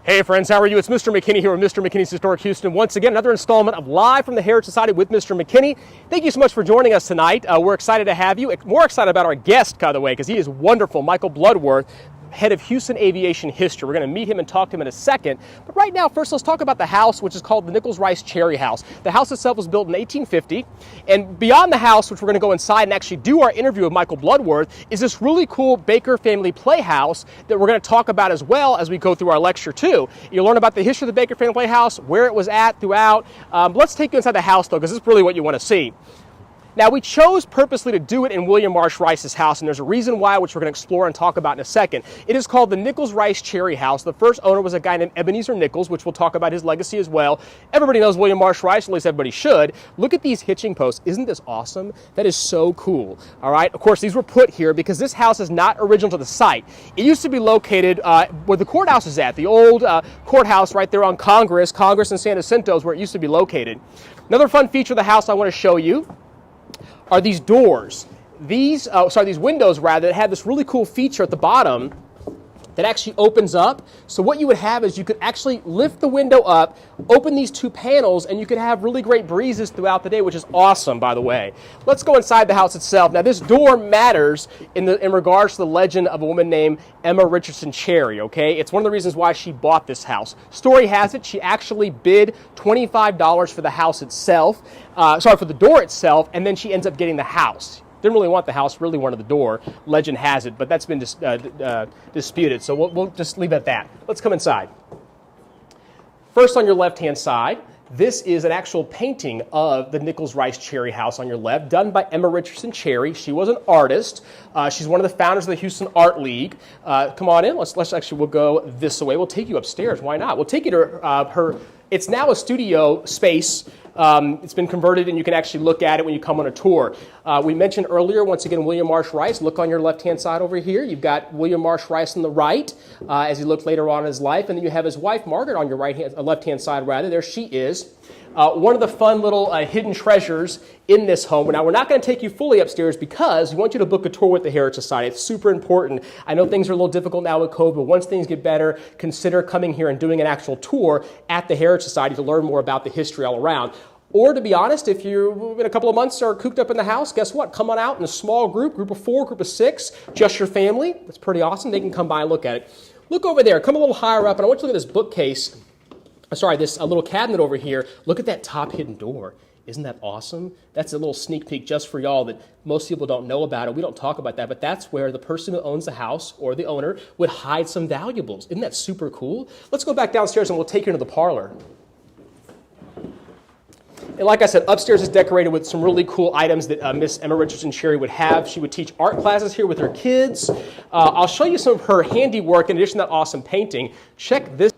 Hey friends, how are you? It's Mr. McKinney here with Mr. McKinney's Historic Houston. Once again, another installment of Live from the Heritage Society with Mr. McKinney. Thank you so much for joining us tonight. We're excited to have you. More excited about our guest, by the way, because he is wonderful, Michael Bludworth, head of Houston Aviation History. We're going to meet him and talk to him in a second. But right now, first, let's talk about the house, which is called the Nichols Rice Cherry House. The house itself was built in 1850. And beyond the house, which we're going to go inside and actually do our interview with Michael Bludworth, is this really cool Baker family playhouse that we're going to talk about as well as we go through our lecture, too. You'll learn about the history of the Baker family playhouse, where it was at throughout. Let's take you inside the house, though, because this is really what you want to see. Now, we chose purposely to do it in William Marsh Rice's house, and there's a reason why, which we're going to explore and talk about in a second. It is called the Nichols Rice Cherry House. The first owner was a guy named Ebenezer Nichols, which we'll talk about his legacy as well. Everybody knows William Marsh Rice, at least everybody should. Look at these hitching posts. Isn't this awesome? That is so cool. All right, of course, these were put here because this house is not original to the site. It used to be located where the courthouse is at, the old courthouse right there on Congress and San Jacinto is where it used to be located. Another fun feature of the house I want to show you are these doors. These windows rather, that have this really cool feature at the bottom that actually opens up. So what you would have is you could actually lift the window up, open these two panels, and you could have really great breezes throughout the day, which is awesome, by the way. Let's go inside the house itself. Now, this door matters in regards to the legend of a woman named Emma Richardson Cherry, okay? It's one of the reasons why she bought this house. Story has it, she actually bid $25 for the house itself, for the door itself, and then she ends up getting the house. Didn't really want the house, really wanted the door. Legend has it, but that's been disputed, so we'll just leave it at that. Let's come inside. First, on your left-hand side, this is an actual painting of the Nichols Rice Cherry House on your left, done by Emma Richardson Cherry. She was an artist. She's one of the founders of the Houston Art League. Come on in. We'll go this way. We'll take you upstairs. Why not? We'll take you to her. It's now a studio space. It's been converted, and you can actually look at it when you come on a tour. We mentioned earlier, once again, William Marsh Rice. Look on your left-hand side over here. You've got William Marsh Rice on the right, as he looked later on in his life. And then you have his wife, Margaret, on your left-hand side, rather. There she is. One of the fun little hidden treasures in this home. Now, we're not going to take you fully upstairs because we want you to book a tour with the Heritage Society. It's super important. I know things are a little difficult now with COVID, but once things get better, consider coming here and doing an actual tour at the Heritage Society to learn more about the history all around. Or, to be honest, if you in a couple of months are cooped up in the house, guess what? Come on out in a small group of 4, group of 6, just your family. That's pretty awesome. They can come by and look at it. Look over there. Come a little higher up, and I want you to look at this bookcase. This little cabinet over here. Look at that top hidden door. Isn't that awesome? That's a little sneak peek just for y'all that most people don't know about it. We don't talk about that, but that's where the person who owns the house or the owner would hide some valuables. Isn't that super cool? Let's go back downstairs and we'll take you into the parlor. And like I said, upstairs is decorated with some really cool items that Miss Emma Richardson Cherry would have. She would teach art classes here with her kids. I'll show you some of her handiwork in addition to that awesome painting. Check this.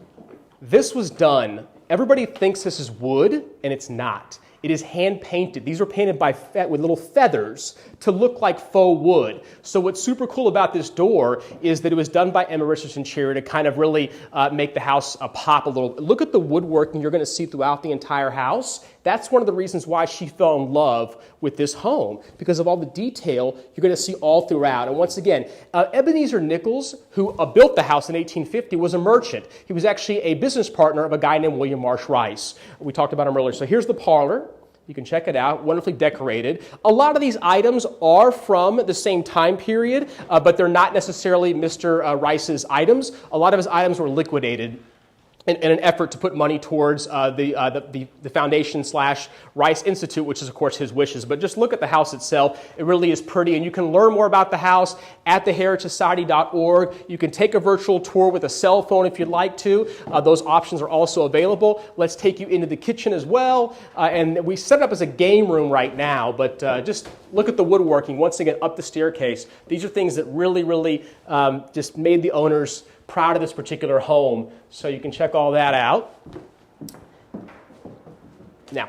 This was done. Everybody thinks this is wood, and it's not. It is hand-painted. These were painted with little feathers to look like faux wood. So what's super cool about this door is that it was done by Emma Richardson Cherry to kind of really make the house pop a little. Look at the woodworking you're going to see throughout the entire house. That's one of the reasons why she fell in love with this home, because of all the detail you're going to see all throughout. And once again, Ebenezer Nichols, who built the house in 1850, was a merchant. He was actually a business partner of a guy named William Marsh Rice. We talked about him earlier. So here's the parlor. You can check it out, wonderfully decorated. A lot of these items are from the same time period, but they're not necessarily Mr. Rice's items. A lot of his items were liquidated in an effort to put money towards the foundation / Rice Institute, which is, of course, his wishes. But just look at the house itself. It really is pretty, and you can learn more about the house at theheritagesociety.org. You can take a virtual tour with a cell phone if you'd like to. Those options are also available. Let's take you into the kitchen as well. And we set it up as a game room right now, but just look at the woodworking. Once again, up the staircase. These are things that really just made the owners proud of this particular home, so you can check all that out. Now,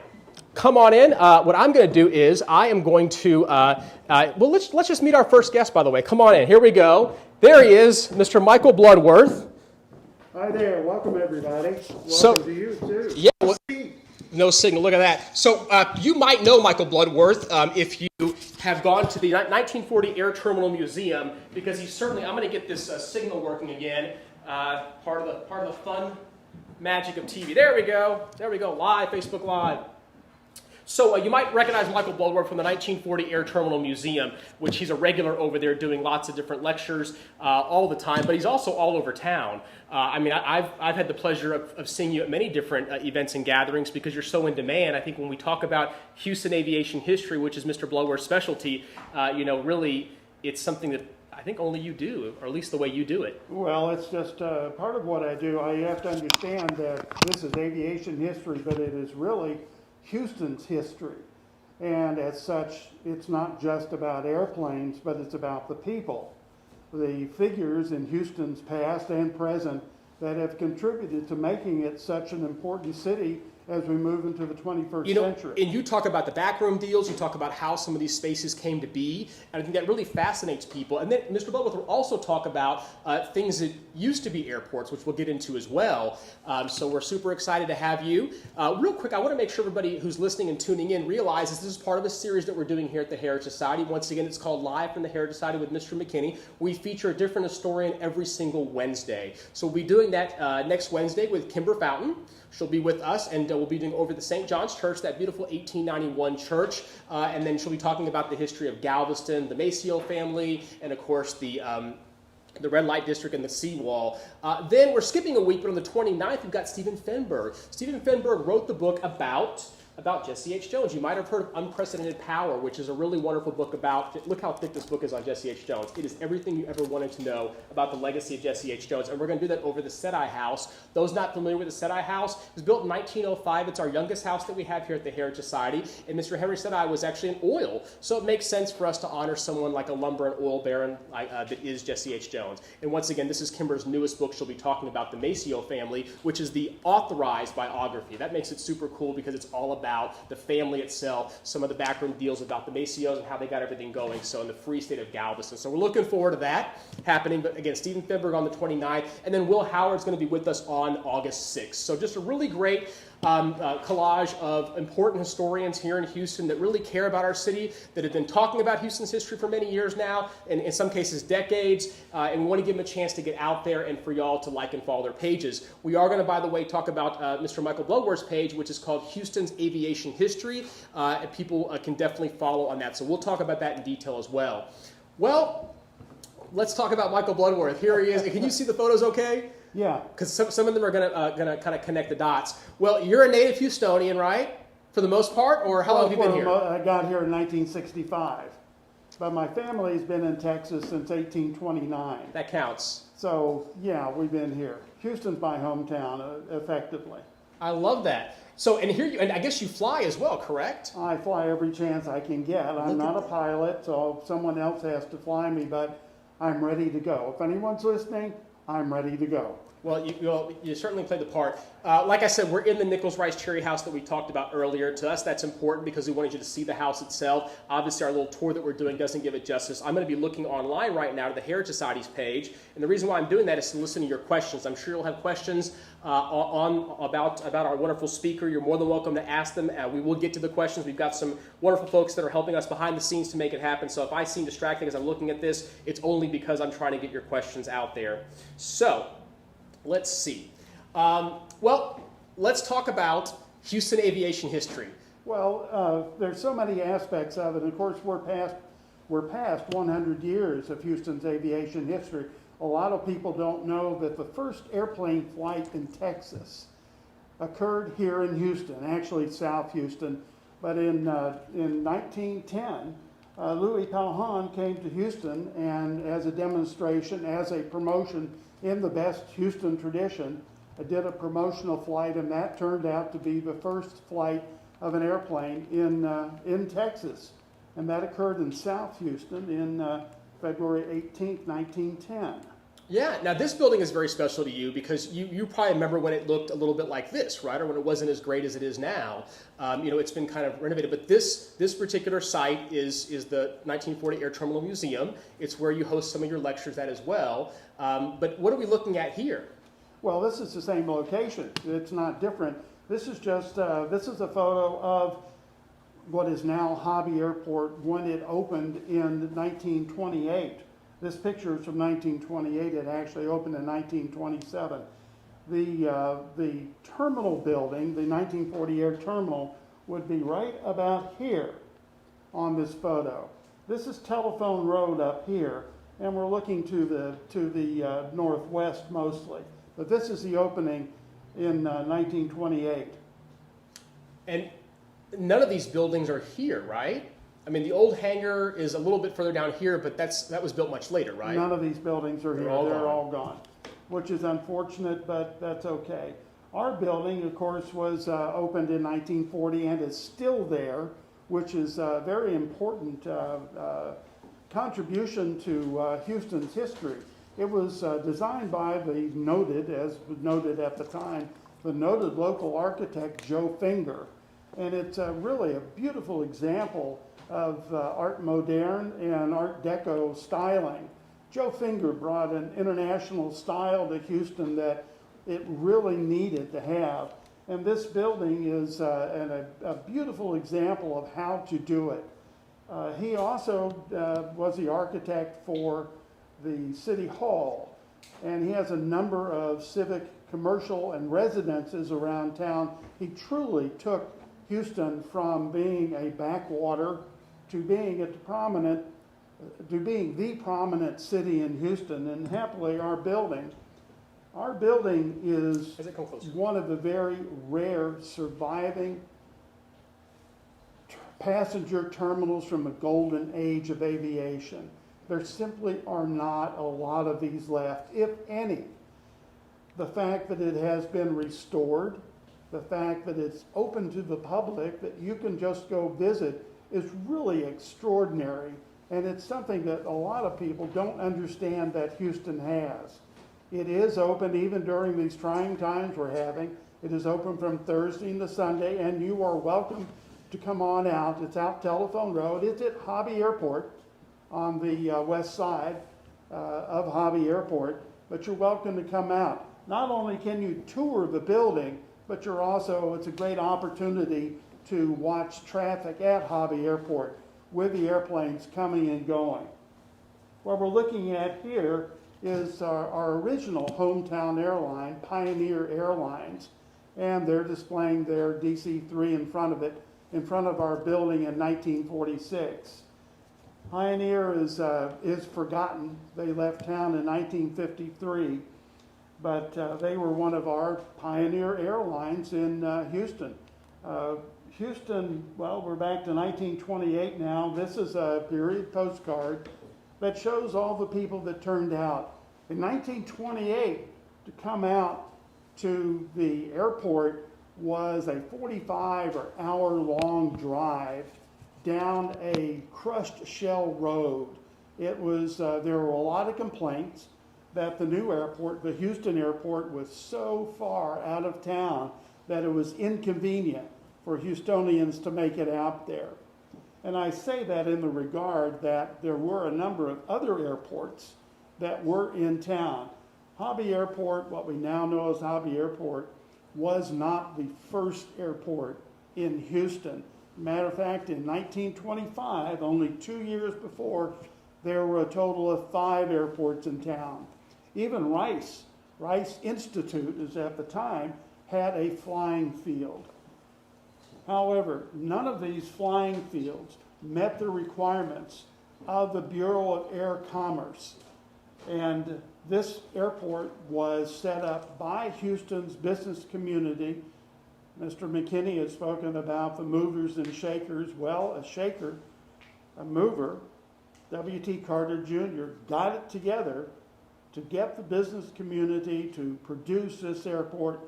come on in. What I'm going to do is I am going to, let's just meet our first guest, by the way. Come on in. Here we go. There he is, Mr. Michael Bludworth. Hi there. Welcome, everybody. Welcome to you, too. Yeah. No signal. Look at that. So you might know Michael Bludworth if you have gone to the 1940 Air Terminal Museum, because he's certainly. I'm going to get this signal working again. Part of the fun magic of TV. There we go. There we go. Live, Facebook Live. So you might recognize Michael Bludworth from the 1940 Air Terminal Museum, which he's a regular over there doing lots of different lectures all the time, but he's also all over town. I've had the pleasure of seeing you at many different events and gatherings because you're so in demand. I think when we talk about Houston aviation history, which is Mr. Bludworth's specialty, really it's something that I think only you do, or at least the way you do it. Well, it's just part of what I do. I have to understand that this is aviation history, but it is really Houston's history. And as such, it's not just about airplanes, but it's about the people, the figures in Houston's past and present that have contributed to making it such an important city as we move into the 21st century. And you talk about the backroom deals, you talk about how some of these spaces came to be, and I think that really fascinates people. And then Mr. Bludworth will also talk about things that used to be airports, which we'll get into as well. So we're super excited to have you. Real quick, I want to make sure everybody who's listening and tuning in realizes this is part of a series that we're doing here at the Heritage Society. Once again, it's called Live from the Heritage Society with Mr. McKinney. We feature a different historian every single Wednesday. So we'll be doing that next Wednesday with Kimber Fountain. She'll be with us, and we'll be doing over the St. John's Church, that beautiful 1891 church, and then she'll be talking about the history of Galveston, the Maceo family, and of course the Red Light District and the seawall. Then we're skipping a week, but on the 29th, we've got Stephen Fenberg. Stephen Fenberg wrote the book about Jesse H. Jones. You might have heard of Unprecedented Power, which is a really wonderful book about, look how thick this book is on Jesse H. Jones. It is everything you ever wanted to know about the legacy of Jesse H. Jones, and we're going to do that over the Sedai House. Those not familiar with the Sedai House, it was built in 1905. It's our youngest house that we have here at the Heritage Society, and Mr. Henry Sedai was actually in oil, so it makes sense for us to honor someone like a lumber and oil baron that is Jesse H. Jones. And once again, this is Kimber's newest book. She'll be talking about the Maceo family, which is the authorized biography. That makes it super cool because it's all about the family itself, some of the backroom deals about the Maceos and how they got everything going, so in the free state of Galveston. So we're looking forward to that happening. But again, Stephen Fenberg on the 29th, and then Will Howard's going to be with us on August 6th. So just a really great collage of important historians here in Houston that really care about our city, that have been talking about Houston's history for many years now, and in some cases decades, and we want to give them a chance to get out there and for y'all to like and follow their pages. We are going to, by the way, talk about Mr. Michael Bludworth's page, which is called Houston's Aviation History, and people can definitely follow on that. So we'll talk about that in detail as well. Well, let's talk about Michael Bludworth. Here he is. Can you see the photos okay? Yeah. Because some of them are gonna kind of connect the dots. Well, you're a native Houstonian, right? For the most part, or how long have you been here? I got here in 1965, but my family's been in Texas since 1829. That counts. So yeah, we've been here. Houston's my hometown, effectively. I love that. So, and I guess you fly as well, correct? I fly every chance I can get. I'm not a pilot, so someone else has to fly me, but I'm ready to go. If anyone's listening, I'm ready to go. Well, you certainly played the part. Like I said, we're in the Nichols Rice Cherry House that we talked about earlier. To us, that's important because we wanted you to see the house itself. Obviously, our little tour that we're doing doesn't give it justice. I'm going to be looking online right now to the Heritage Society's page, and the reason why I'm doing that is to listen to your questions. I'm sure you'll have questions about our wonderful speaker. You're more than welcome to ask them. We will get to the questions. We've got some wonderful folks that are helping us behind the scenes to make it happen. So if I seem distracting as I'm looking at this, it's only because I'm trying to get your questions out there. So let's see. Well, let's talk about Houston aviation history. Well, there's so many aspects of it. Of course, we're past 100 years of Houston's aviation history. A lot of people don't know that the first airplane flight in Texas occurred here in Houston, actually South Houston. But in 1910, Louis Palhan came to Houston, and as a demonstration, as a promotion in the best Houston tradition, did a promotional flight, and that turned out to be the first flight of an airplane in Texas. And that occurred in South Houston in February 18th, 1910. Yeah, now this building is very special to you because you probably remember when it looked a little bit like this, right? Or when it wasn't as great as it is now. It's been kind of renovated, but this particular site is the 1940 Air Terminal Museum. It's where you host some of your lectures at as well. But what are we looking at here? Well, this is the same location. It's not different. This is just, this is a photo of what is now Hobby Airport when it opened in 1928. This picture is from 1928. It actually opened in 1927. The terminal building, the 1940 air terminal, would be right about here on this photo. This is Telephone Road up here, and we're looking to the northwest mostly. But this is the opening in 1928. And none of these buildings are here, right? I mean, the old hangar is a little bit further down here, but that was built much later, right? None of these buildings are here. They're all gone, which is unfortunate, but that's okay. Our building, of course, was opened in 1940 and is still there, which is a very important contribution to Houston's history. It was designed by the noted, as was noted at the time, the noted local architect Joe Finger. And it's really a beautiful example of Art Moderne and Art Deco styling. Joe Finger brought an international style to Houston that it really needed to have. And this building is a beautiful example of how to do it. He also was the architect for the City Hall, and he has a number of civic, commercial, and residences around town. He truly took Houston from being a backwater to being the prominent city in Houston. And happily, our building is one of the very rare surviving passenger terminals from the golden age of aviation. There simply are not a lot of these left, if any. The fact that it has been restored, the fact that it's open to the public, that you can just go visit, is really extraordinary. And it's something that a lot of people don't understand that Houston has. It is open even during these trying times we're having. It is open from Thursday to Sunday, and you are welcome to come on out. It's out Telephone Road. It's at Hobby Airport on the west side of Hobby Airport, but you're welcome to come out. Not only can you tour the building, but it's a great opportunity to watch traffic at Hobby Airport with the airplanes coming and going. What we're looking at here is our original hometown airline, Pioneer Airlines, and they're displaying their DC-3 in front of our building in 1946. Pioneer is forgotten. They left town in 1953, but they were one of our Pioneer Airlines in Houston. Houston, well, we're back to 1928 now. This is a period postcard that shows all the people that turned out. In 1928, to come out to the airport was a 45 or hour-long drive down a crushed shell road. It was, there were a lot of complaints that the new airport, the Houston airport, was so far out of town that it was inconvenient for Houstonians to make it out there. And I say that in the regard that there were a number of other airports that were in town. Hobby Airport, what we now know as Hobby Airport, was not the first airport in Houston. Matter of fact, in 1925, only 2 years before, there were a total of 5 airports in town. Even Rice Institute, as at the time, had a flying field. However, none of these flying fields met the requirements of the Bureau of Air Commerce. And this airport was set up by Houston's business community. Mr. McKinney has spoken about the movers and shakers. Well, a mover, W.T. Carter Jr., got it together to get the business community to produce this airport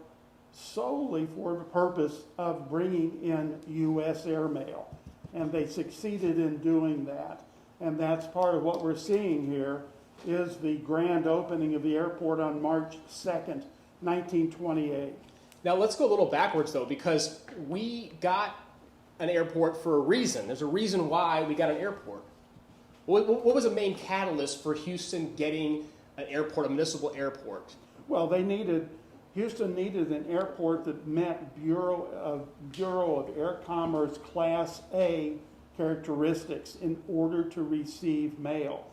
solely for the purpose of bringing in U.S. airmail. And they succeeded in doing that. And that's part of what we're seeing here is the grand opening of the airport on March 2nd, 1928. Now let's go a little backwards though, because we got an airport for a reason. There's a reason why we got an airport. What was the main catalyst for Houston getting an airport, a municipal airport? Well, they needed Houston needed an airport that met Bureau of Air Commerce Class A characteristics in order to receive mail.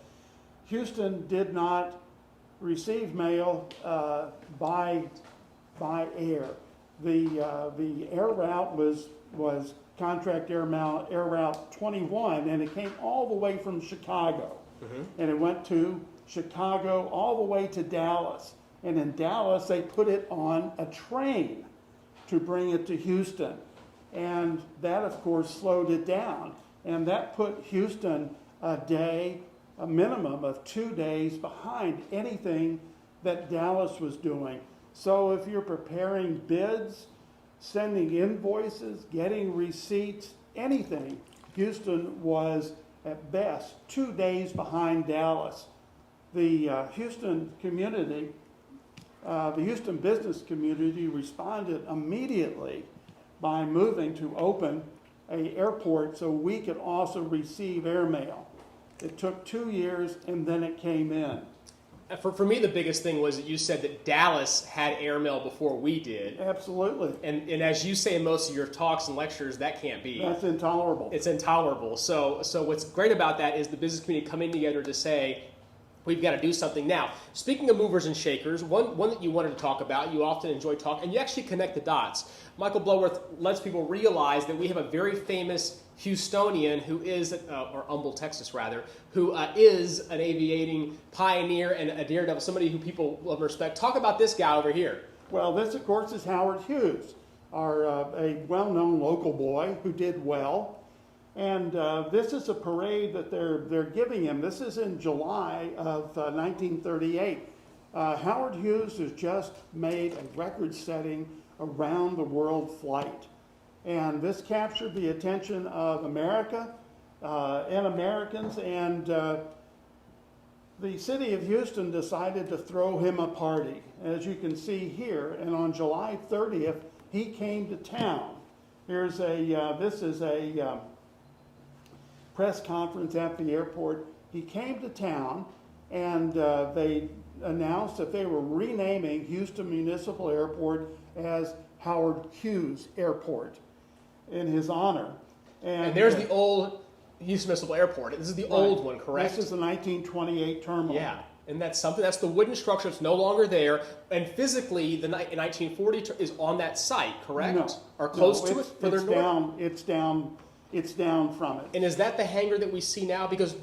Houston did not receive mail by air. The air route was Contract Air Route 21, and it came all the way from Chicago. And it went to Chicago all the way to Dallas. And in Dallas, they put it on a train to bring it to Houston. And that, of course, slowed it down. And that put Houston a minimum of 2 days behind anything that Dallas was doing. So if you're preparing bids, sending invoices, getting receipts, anything, Houston was at best 2 days behind Dallas. The Houston community, the Houston business community responded immediately by moving to open an airport so we could also receive airmail. It took 2 years and then it came in. For me, the biggest thing was that you said that Dallas had airmail before we did. Absolutely. And as you say in most of your talks and lectures, that can't be. That's intolerable. It's intolerable. So what's great about that is the business community coming together to say, we've got to do something now. Speaking of movers and shakers, one that you wanted to talk about, you often enjoy talking, and you actually connect the dots. Michael Bludworth lets people realize that we have a very famous Houstonian who is, or Humble, Texas rather, who is an aviating pioneer and a daredevil, somebody who people love and respect. Talk about this guy over here. Well, this, of course, is Howard Hughes, a well-known local boy who did well. And this is a parade that they're giving him. This is in July of 1938. Howard Hughes has just made a record-setting around-the-world flight. And this captured the attention of America and Americans, and the city of Houston decided to throw him a party, as you can see here. And on July 30th, he came to town. This is a press conference at the airport. He came to town, and they announced that they were renaming Houston Municipal Airport as Howard Hughes Airport in his honor. And there's the old Houston Municipal Airport. This is the old one, correct? This is the 1928 terminal. Yeah, and that's something. That's the wooden structure. It's no longer there. And physically, the 1940 is on that site, correct? No, or close to it? Further north? It's down from it. And is that the hangar that we see now? Because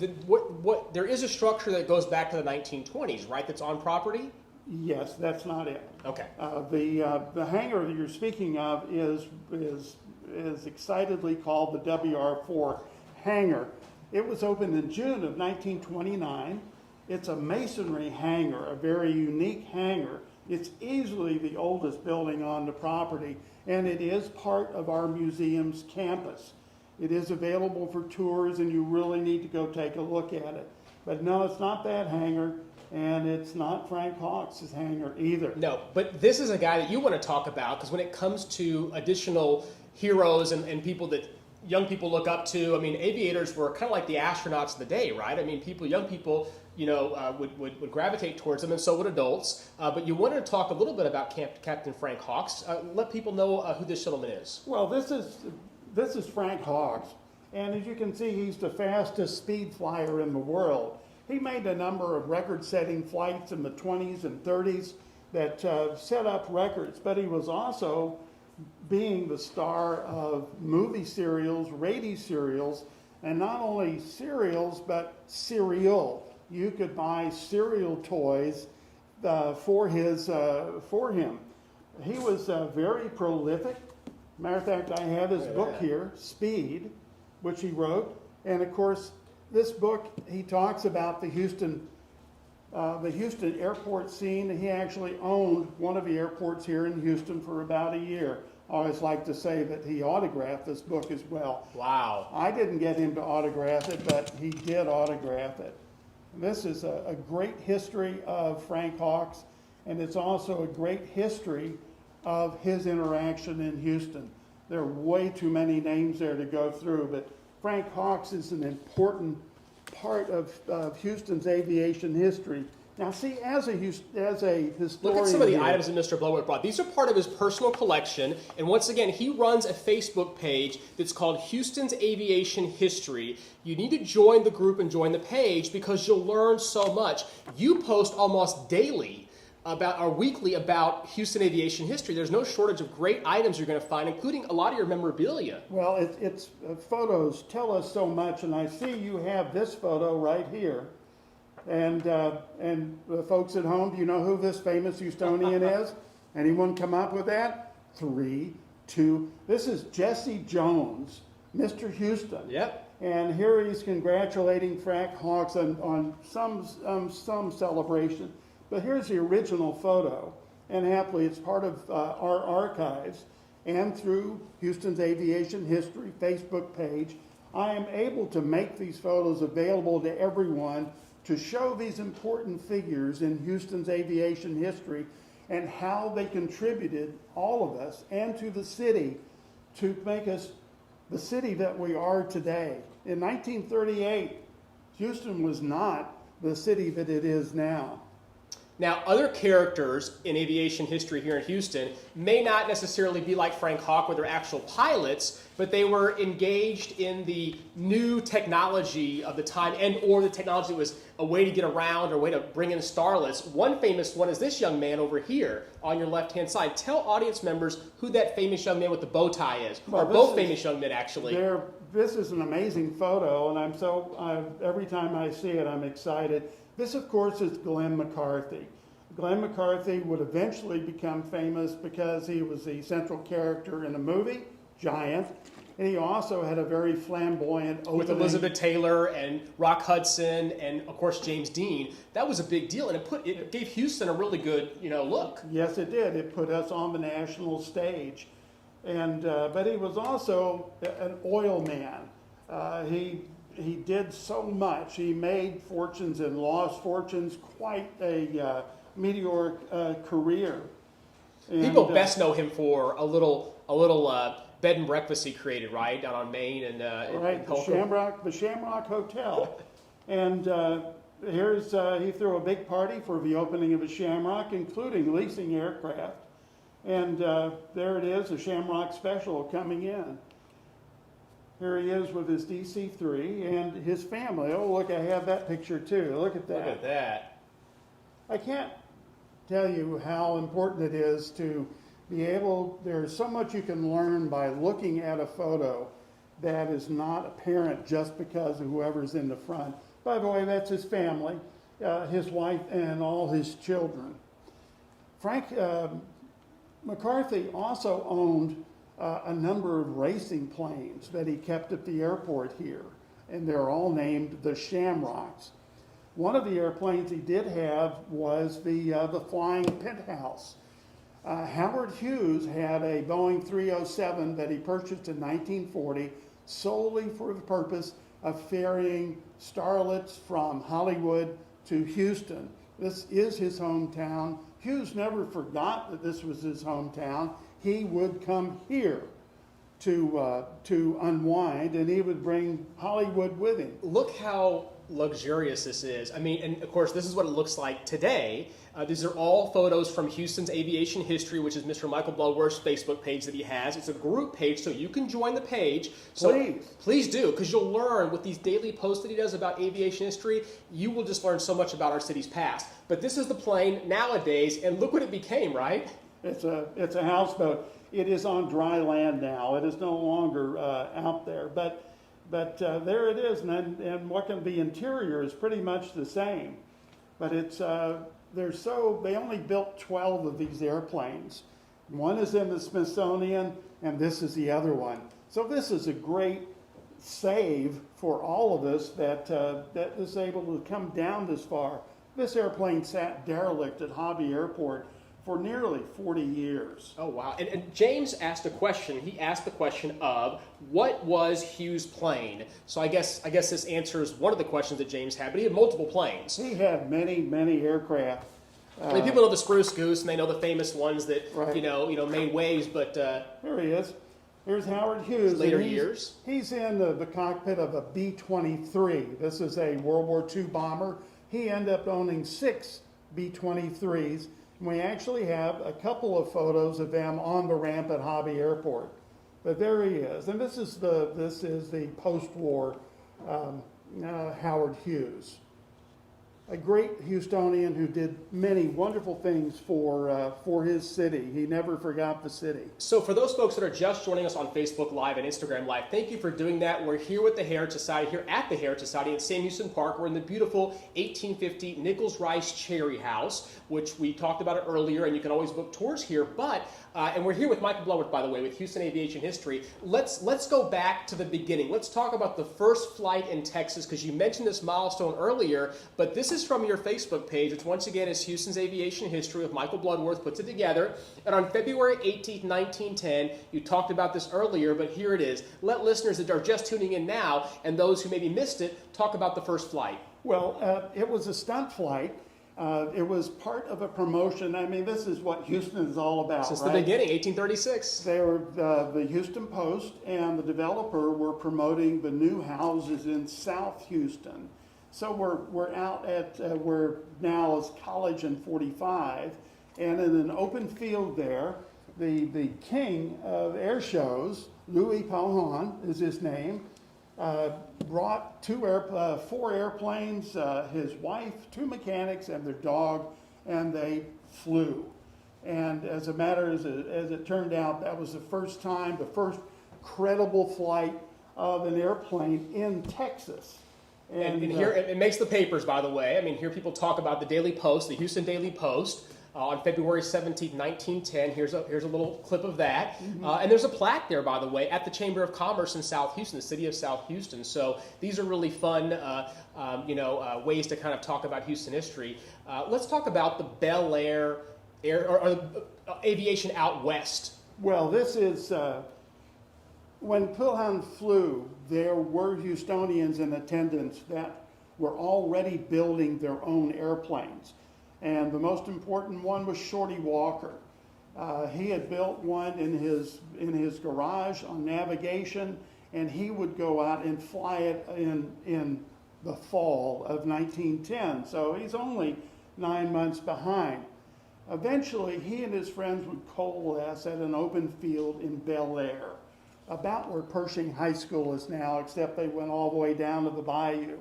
there is a structure that goes back to the 1920s, right? That's on property. Yes, that's not it. Okay. The hangar that you're speaking of is excitedly called the WR4 hangar. It was opened in June of 1929. It's a masonry hangar, a very unique hangar. It's easily the oldest building on the property, and it is part of our museum's campus. It is available for tours, and you really need to go take a look at it. But no, it's not that hangar, and it's not Frank Hawks' hangar either. No, but this is a guy that you want to talk about, because when it comes to additional heroes and people that young people look up to, I mean, aviators were kind of like the astronauts of the day, right? I mean, young people, would gravitate towards them, and so would adults. But you wanted to talk a little bit about Captain Frank Hawks. Let people know who this gentleman is. Well, this is Frank Hawks, and as you can see, he's the fastest speed flyer in the world. He made a number of record-setting flights in the 20s and 30s that set up records, but he was also being the star of movie serials, radio serials, and not only serials, but cereal. You could buy cereal toys for him. He was very prolific. Matter of fact, I have his book here, Speed, which he wrote. And of course, this book, he talks about the Houston airport scene. He actually owned one of the airports here in Houston for about a year. I always like to say that he autographed this book as well. Wow. I didn't get him to autograph it, but he did autograph it. This is a great history of Frank Hawks, and it's also a great history of his interaction in Houston. There are way too many names there to go through, but Frank Hawks is an important part of Houston's aviation history. Now, see, as a historian, Look at some of the here, items that Mr. Bludworth brought. These are part of his personal collection. And once again, he runs a Facebook page that's called Houston's Aviation History. You need to join the group and join the page because you'll learn so much. You post almost daily weekly about Houston aviation history. There's no shortage of great items you're going to find, including a lot of your memorabilia. Well, it's photos tell us so much, and I see you have this photo right here. And the folks at home, do you know who this famous Houstonian is? Anyone come up with that? 3, 2. This is Jesse Jones, Mr. Houston. Yep. And here he's congratulating Frank Hawks on some celebration. But here's the original photo, and happily it's part of our archives. And through Houston's Aviation History Facebook page, I am able to make these photos available to everyone to show these important figures in Houston's aviation history and how they contributed, all of us, and to the city to make us the city that we are today. In 1938, Houston was not the city that it is now. Now, other characters in aviation history here in Houston may not necessarily be like Frank Hawk, where they're actual pilots, but they were engaged in the new technology of the time or the technology that was a way to get around or a way to bring in starlets. One famous one is this young man over here on your left-hand side. Tell audience members who that famous young man with the bow tie is, Well, or both famous young men, actually. This is an amazing photo, and every time I see it, I'm excited. This, of course, is Glenn McCarthy. Glenn McCarthy would eventually become famous because he was the central character in a movie, Giant, and he also had a very flamboyant opening. With Elizabeth Taylor and Rock Hudson and, of course, James Dean. That was a big deal, and it gave Houston a really good look. Yes, it did. It put us on the national stage. But he was also an oil man. He did so much. He made fortunes and lost fortunes, quite a meteoric career. People best know him for a little bed and breakfast he created, right, down on Main and right, the Shamrock Hotel. And he threw a big party for the opening of a Shamrock, including leasing aircraft. And there it is, a Shamrock Special coming in. Here he is with his DC-3 and his family. Oh, look, I have that picture too. Look at that. Look at that. I can't tell you how important it is to be able, there's so much you can learn by looking at a photo that is not apparent just because of whoever's in the front. By the way, that's his family, his wife and all his children. Frank McCarthy also owned a number of racing planes that he kept at the airport here, and they're all named the Shamrocks. One of the airplanes he did have was the Flying Penthouse. Howard Hughes had a Boeing 307 that he purchased in 1940 solely for the purpose of ferrying starlets from Hollywood to Houston. This is his hometown. Hughes never forgot that this was his hometown. He would come here to unwind, and he would bring Hollywood with him. Look how luxurious this is. I mean, and of course, this is what it looks like today. These are all photos from Houston's Aviation History, which is Mr. Michael Bludworth's Facebook page that he has. It's a group page, so you can join the page. So please do, because you'll learn with these daily posts that he does about aviation history. You will just learn so much about our city's past. But this is the plane nowadays, and look what it became, right? It's a houseboat. It is on dry land now. It is no longer out there. But there it is, and the interior is pretty much the same. But they only built 12 of these airplanes. One is in the Smithsonian, and this is the other one. So this is a great save for all of us that is able to come down this far. This airplane sat derelict at Hobby Airport for nearly 40 years. Oh, wow. And James asked a question. He asked the question of, what was Hughes' plane? So I guess this answers one of the questions that James had, but he had multiple planes. He had many, many aircraft. I mean, people know the Spruce Goose, and they know the famous ones that, right, made waves, but... Here he is. Here's Howard Hughes. Later years. He's in the cockpit of a B-23. This is a World War II bomber. he ended up owning 6 B-23s. And we actually have a couple of photos of them on the ramp at Hobby Airport. But there he is. And this is the post-war Howard Hughes, a great Houstonian who did many wonderful things for his city. He never forgot the city. So for those folks that are just joining us on Facebook Live and Instagram Live, thank you for doing that. We're here with the Heritage Society, here at the Heritage Society in Sam Houston Park. We're in the beautiful 1850 Nichols Rice Cherry House, which we talked about it earlier, and you can always book tours here. But and we're here with Michael Bludworth, by the way, with Houston Aviation History. Let's go back to the beginning. Let's talk about the first flight in Texas, because you mentioned this milestone earlier, but this is from your Facebook page, which once again is Houston's Aviation History with Michael Bludworth, puts it together. And on February 18th, 1910, you talked about this earlier, but here it is. Let listeners that are just tuning in now and those who maybe missed it talk about the first flight. Well, it was a stunt flight. It was part of a promotion. I mean, this is what Houston is all about. Since right? the beginning, 1836. They were the Houston Post and the developer were promoting the new houses in South Houston. So we're out at where now is College and 45, and in an open field there, the king of air shows, Louis Pauhan is his name, brought 4 airplanes, his wife, 2 mechanics, and their dog, and they flew. And as it turned out, that was the first credible flight of an airplane in Texas. And here, it makes the papers, by the way. I mean, here people talk about the Daily Post, the Houston Daily Post, on February 17, 1910. Here's a little clip of that. Mm-hmm. And there's a plaque there, by the way, at the Chamber of Commerce in South Houston, the city of South Houston. So these are really fun, ways to kind of talk about Houston history. Let's talk about the Bel Air aviation out west. Well, this is... when Pauhan flew, there were Houstonians in attendance that were already building their own airplanes. And the most important one was Shorty Walker. He had built one in his garage on navigation, and he would go out and fly it in the fall of 1910. So he's only 9 months behind. Eventually, he and his friends would coalesce at an open field in Bel Air, about where Pershing High School is now, except they went all the way down to the bayou.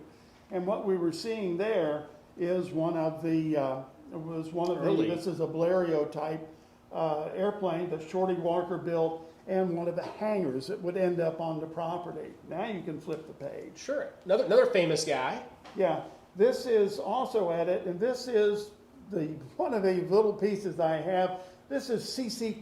And what we were seeing there is this is a Blériot type airplane that Shorty Walker built, and one of the hangars that would end up on the property. Now you can flip the page. Sure, another famous guy. Yeah, this is also at it, and this is one of the little pieces I have. This is Cecil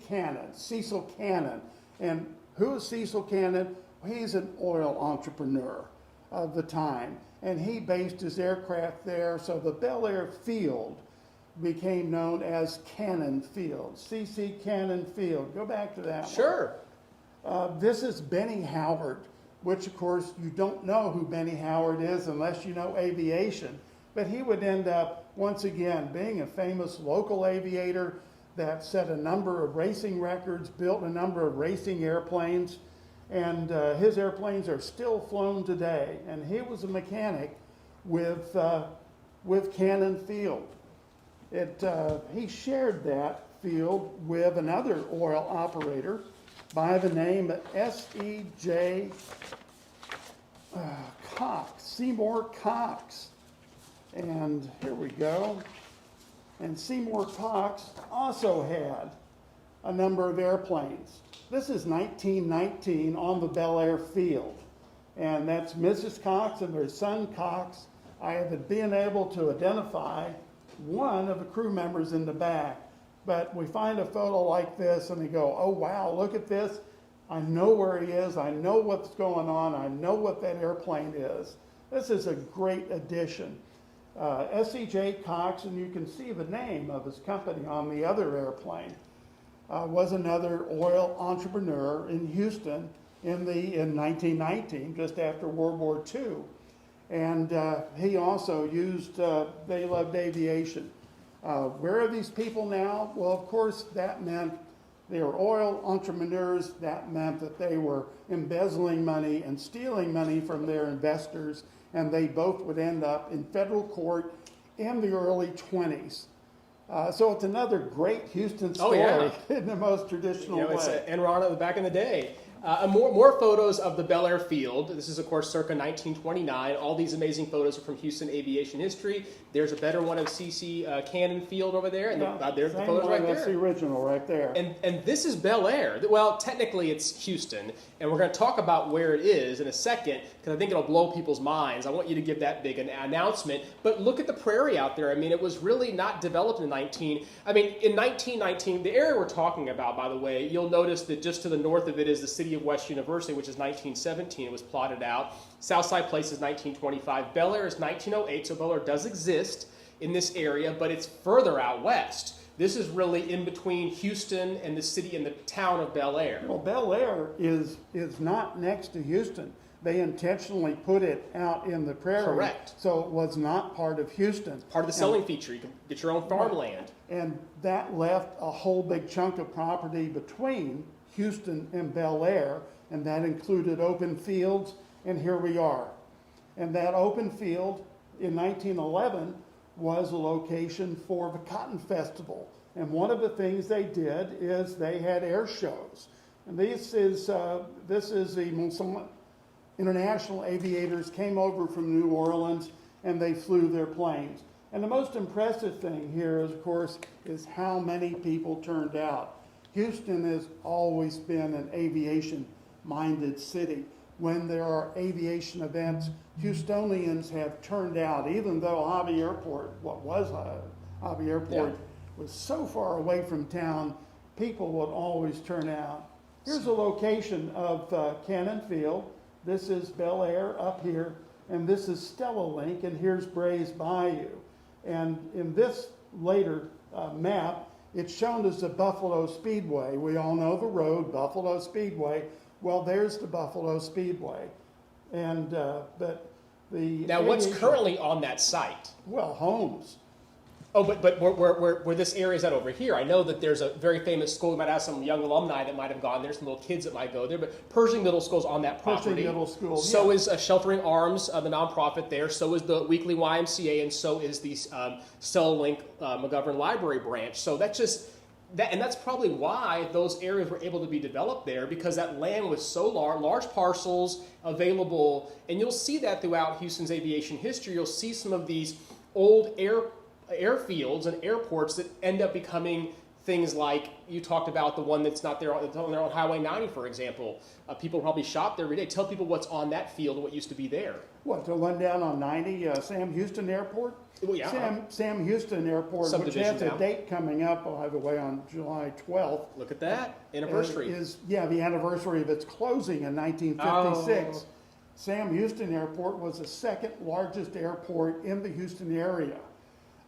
Cannon, and who is Cecil Cannon? He's an oil entrepreneur of the time, and he based his aircraft there. So the Bel Air Field became known as Cannon Field, C.C. Cannon Field. Go back to that Sure. one. This is Benny Howard, which, of course, you don't know who Benny Howard is unless you know aviation. But he would end up, once again, being a famous local aviator that set a number of racing records, built a number of racing airplanes, and his airplanes are still flown today. And he was a mechanic with Cannon Field. He shared that field with another oil operator by the name of S.E.J. Cox, Seymour Cox. And here we go. And Seymour Cox also had a number of airplanes. This is 1919 on the Bel Air Field. And that's Mrs. Cox and their son Cox. I have been able to identify one of the crew members in the back. But we find a photo like this and we go, oh wow, look at this. I know where he is. I know what's going on. I know what that airplane is. This is a great addition. S.E.J. Cox, and you can see the name of his company on the other airplane, was another oil entrepreneur in Houston in 1919, just after World War II. And he also they loved aviation. Where are these people now? Well, of course, that meant they were oil entrepreneurs. That meant that they were embezzling money and stealing money from their investors, and they both would end up in federal court in the early 20s. So it's another great Houston Oh, story yeah. in the most traditional way. It's Enron back in the day. More photos of the Bel Air Field. This is, of course, circa 1929. All these amazing photos are from Houston aviation history. There's a better one of C.C. Cannon Field over there, and there's the photos right there. That's the original right there. And this is Bel Air. Well, technically it's Houston, and we're going to talk about where it is in a second because I think it'll blow people's minds. I want you to give that big an announcement. But look at the prairie out there. I mean, it was really not developed in 1919, the area we're talking about, by the way, you'll notice that just to the north of it is the city of West University, which is 1917. It was plotted out. Southside Place is 1925. Bel Air is 1908, so Bel Air does exist in this area, but it's further out west. This is really in between Houston and the city and the town of Bel Air. Well, Bel Air is not next to Houston. They intentionally put it out in the prairie. Correct. So it was not part of Houston. Part of the selling feature. You can get your own farmland. And that left a whole big chunk of property between Houston and Bel Air, and that included open fields, and here we are. And that open field in 1911 was a location for the Cotton Festival. And one of the things they did is they had air shows. And this is some international aviators came over from New Orleans and they flew their planes. And the most impressive thing here, of course, is how many people turned out. Houston has always been an aviation-minded city. When there are aviation events, Houstonians have turned out, even though Hobby Airport, was so far away from town, people would always turn out. Here's a location of Cannon Field. This is Bel Air up here, and this is Stella Link, and here's Bray's Bayou. And in this later map, it's shown as the Buffalo Speedway. We all know the road, Buffalo Speedway. Well, there's the Buffalo Speedway. And Now, what's currently on that site? Well, homes. Oh, but where this area is at over here, I know that there's a very famous school. We might have some young alumni that might have gone there, some little kids that might go there. But Pershing Middle School is on that property. Pershing Middle School, So is Sheltering Arms, the nonprofit there. So is the Weekly YMCA, and so is the Stella Link McGovern Library branch. So that's probably why those areas were able to be developed there, because that land was so large parcels available. And you'll see that throughout Houston's aviation history. You'll see some of these old airfields and airports that end up becoming things like you talked about, the one that's not there on Highway 90, for example. People probably shop there every day. Tell people what's on that field and what used to be there. What, the one down on 90, Sam Houston Airport? Well, yeah. Sam Houston Airport, which has a date coming up, by the way, on July 12th. Look at that, anniversary. The anniversary of its closing in 1956. Oh. Sam Houston Airport was the second largest airport in the Houston area.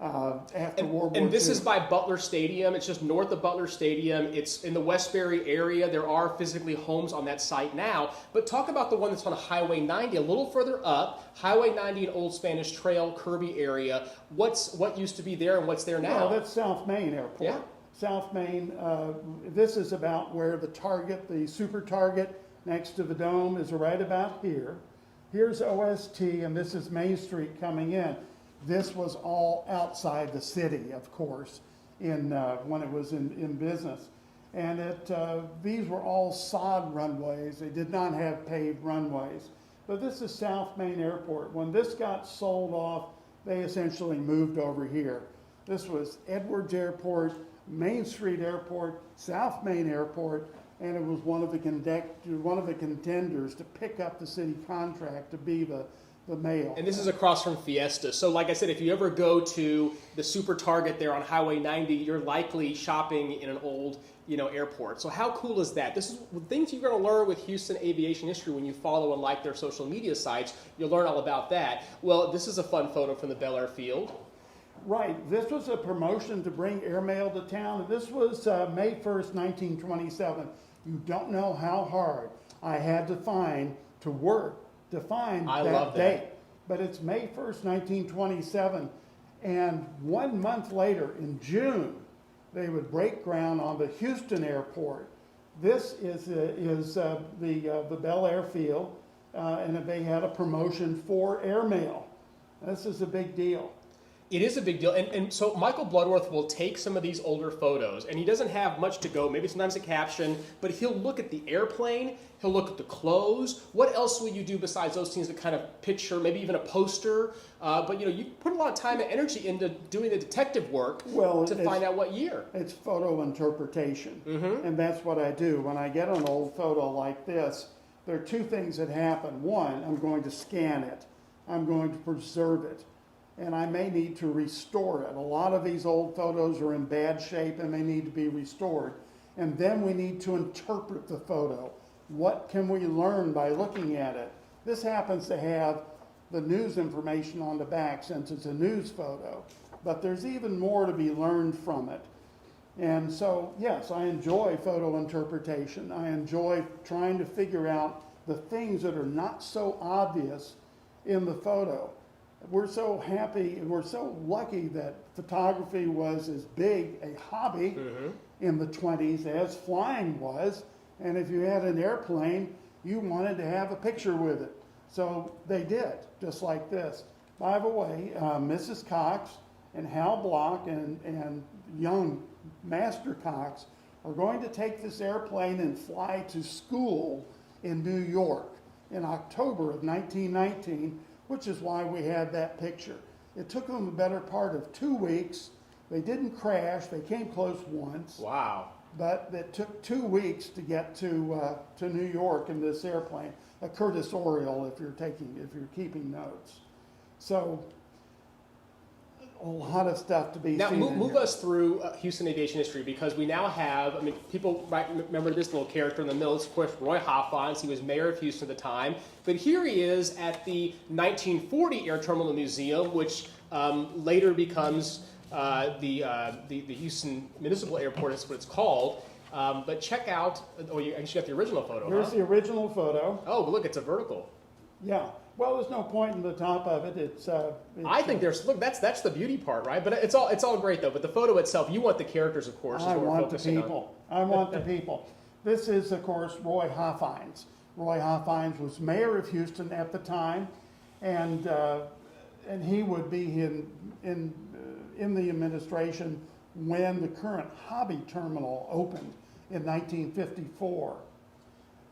After World War II. And this is by Butler Stadium. It's just north of Butler Stadium. It's in the Westbury area. There are physically homes on that site now. But talk about the one that's on Highway 90, a little further up. Highway 90 and Old Spanish Trail, Kirby area. What used to be there and what's there now? Well, that's South Main Airport. Yeah. South Main, this is about where the Target, the Super Target next to the Dome is right about here. Here's OST, and this is Main Street coming in. This was all outside the city, of course, when it was in business. And these were all sod runways. They did not have paved runways. But this is South Main Airport. When this got sold off, they essentially moved over here. This was Edwards Airport, Main Street Airport, South Main Airport, and it was one of the contenders to pick up the city contract to be the mail. And this is across from Fiesta. So like I said, if you ever go to the Super Target there on Highway 90, you're likely shopping in an old airport. So how cool is that? This is things you're going to learn with Houston aviation history when you follow and like their social media sites. You'll learn all about that. Well, this is a fun photo from the Bel Air Field. Right. This was a promotion to bring airmail to town. This was May 1st, 1927. You don't know how hard I had to find that date. But it's May 1st, 1927. And 1 month later, in June, they would break ground on the Houston airport. This is the Bel Air Field, and they had a promotion for airmail. This is a big deal. It is a big deal. And so Michael Bludworth will take some of these older photos, and he doesn't have much to go, maybe sometimes a caption, but he'll look at the airplane, he'll look at the clothes. What else will you do besides those things that kind of picture, maybe even a poster? But you put a lot of time and energy into doing the detective work to find out what year. It's photo interpretation, and that's what I do. When I get an old photo like this, there are two things that happen. One, I'm going to scan it. I'm going to preserve it. And I may need to restore it. A lot of these old photos are in bad shape and they need to be restored. And then we need to interpret the photo. What can we learn by looking at it? This happens to have the news information on the back since it's a news photo, but there's even more to be learned from it. And so, yes, I enjoy photo interpretation. I enjoy trying to figure out the things that are not so obvious in the photo. We're so happy and we're so lucky that photography was as big a hobby in the 20s as flying was. And if you had an airplane, you wanted to have a picture with it. So they did, just like this. By the way, Mrs. Cox and Hal Block and young Master Cox are going to take this airplane and fly to school in New York in October of 1919, which is why we had that picture. It took them the better part of 2 weeks. They didn't crash. They came close once. Wow. But it took 2 weeks to get to New York in this airplane, a Curtiss Oriole if you're keeping notes. So a lot of stuff to be now, seen. Now move us through Houston aviation history, because we now have, I mean, people might remember this little character in the middle. It's, of course, Roy Hoffines. He was mayor of Houston at the time. But here he is at the 1940 Air Terminal Museum, which later becomes the Houston Municipal Airport, is what it's called. But check out, you actually got the original photo. Here's the original photo. Oh, but look, it's a vertical. Yeah. Well, there's no point in the top of it. I think there's, look, that's the beauty part, right? But it's all great though. But the photo itself, you want the characters, of course. I want the people. I want the people. This is, of course, Roy Hoffines. Roy Hoffines was mayor of Houston at the time, and he would be in the administration when the current Hobby Terminal opened in 1954.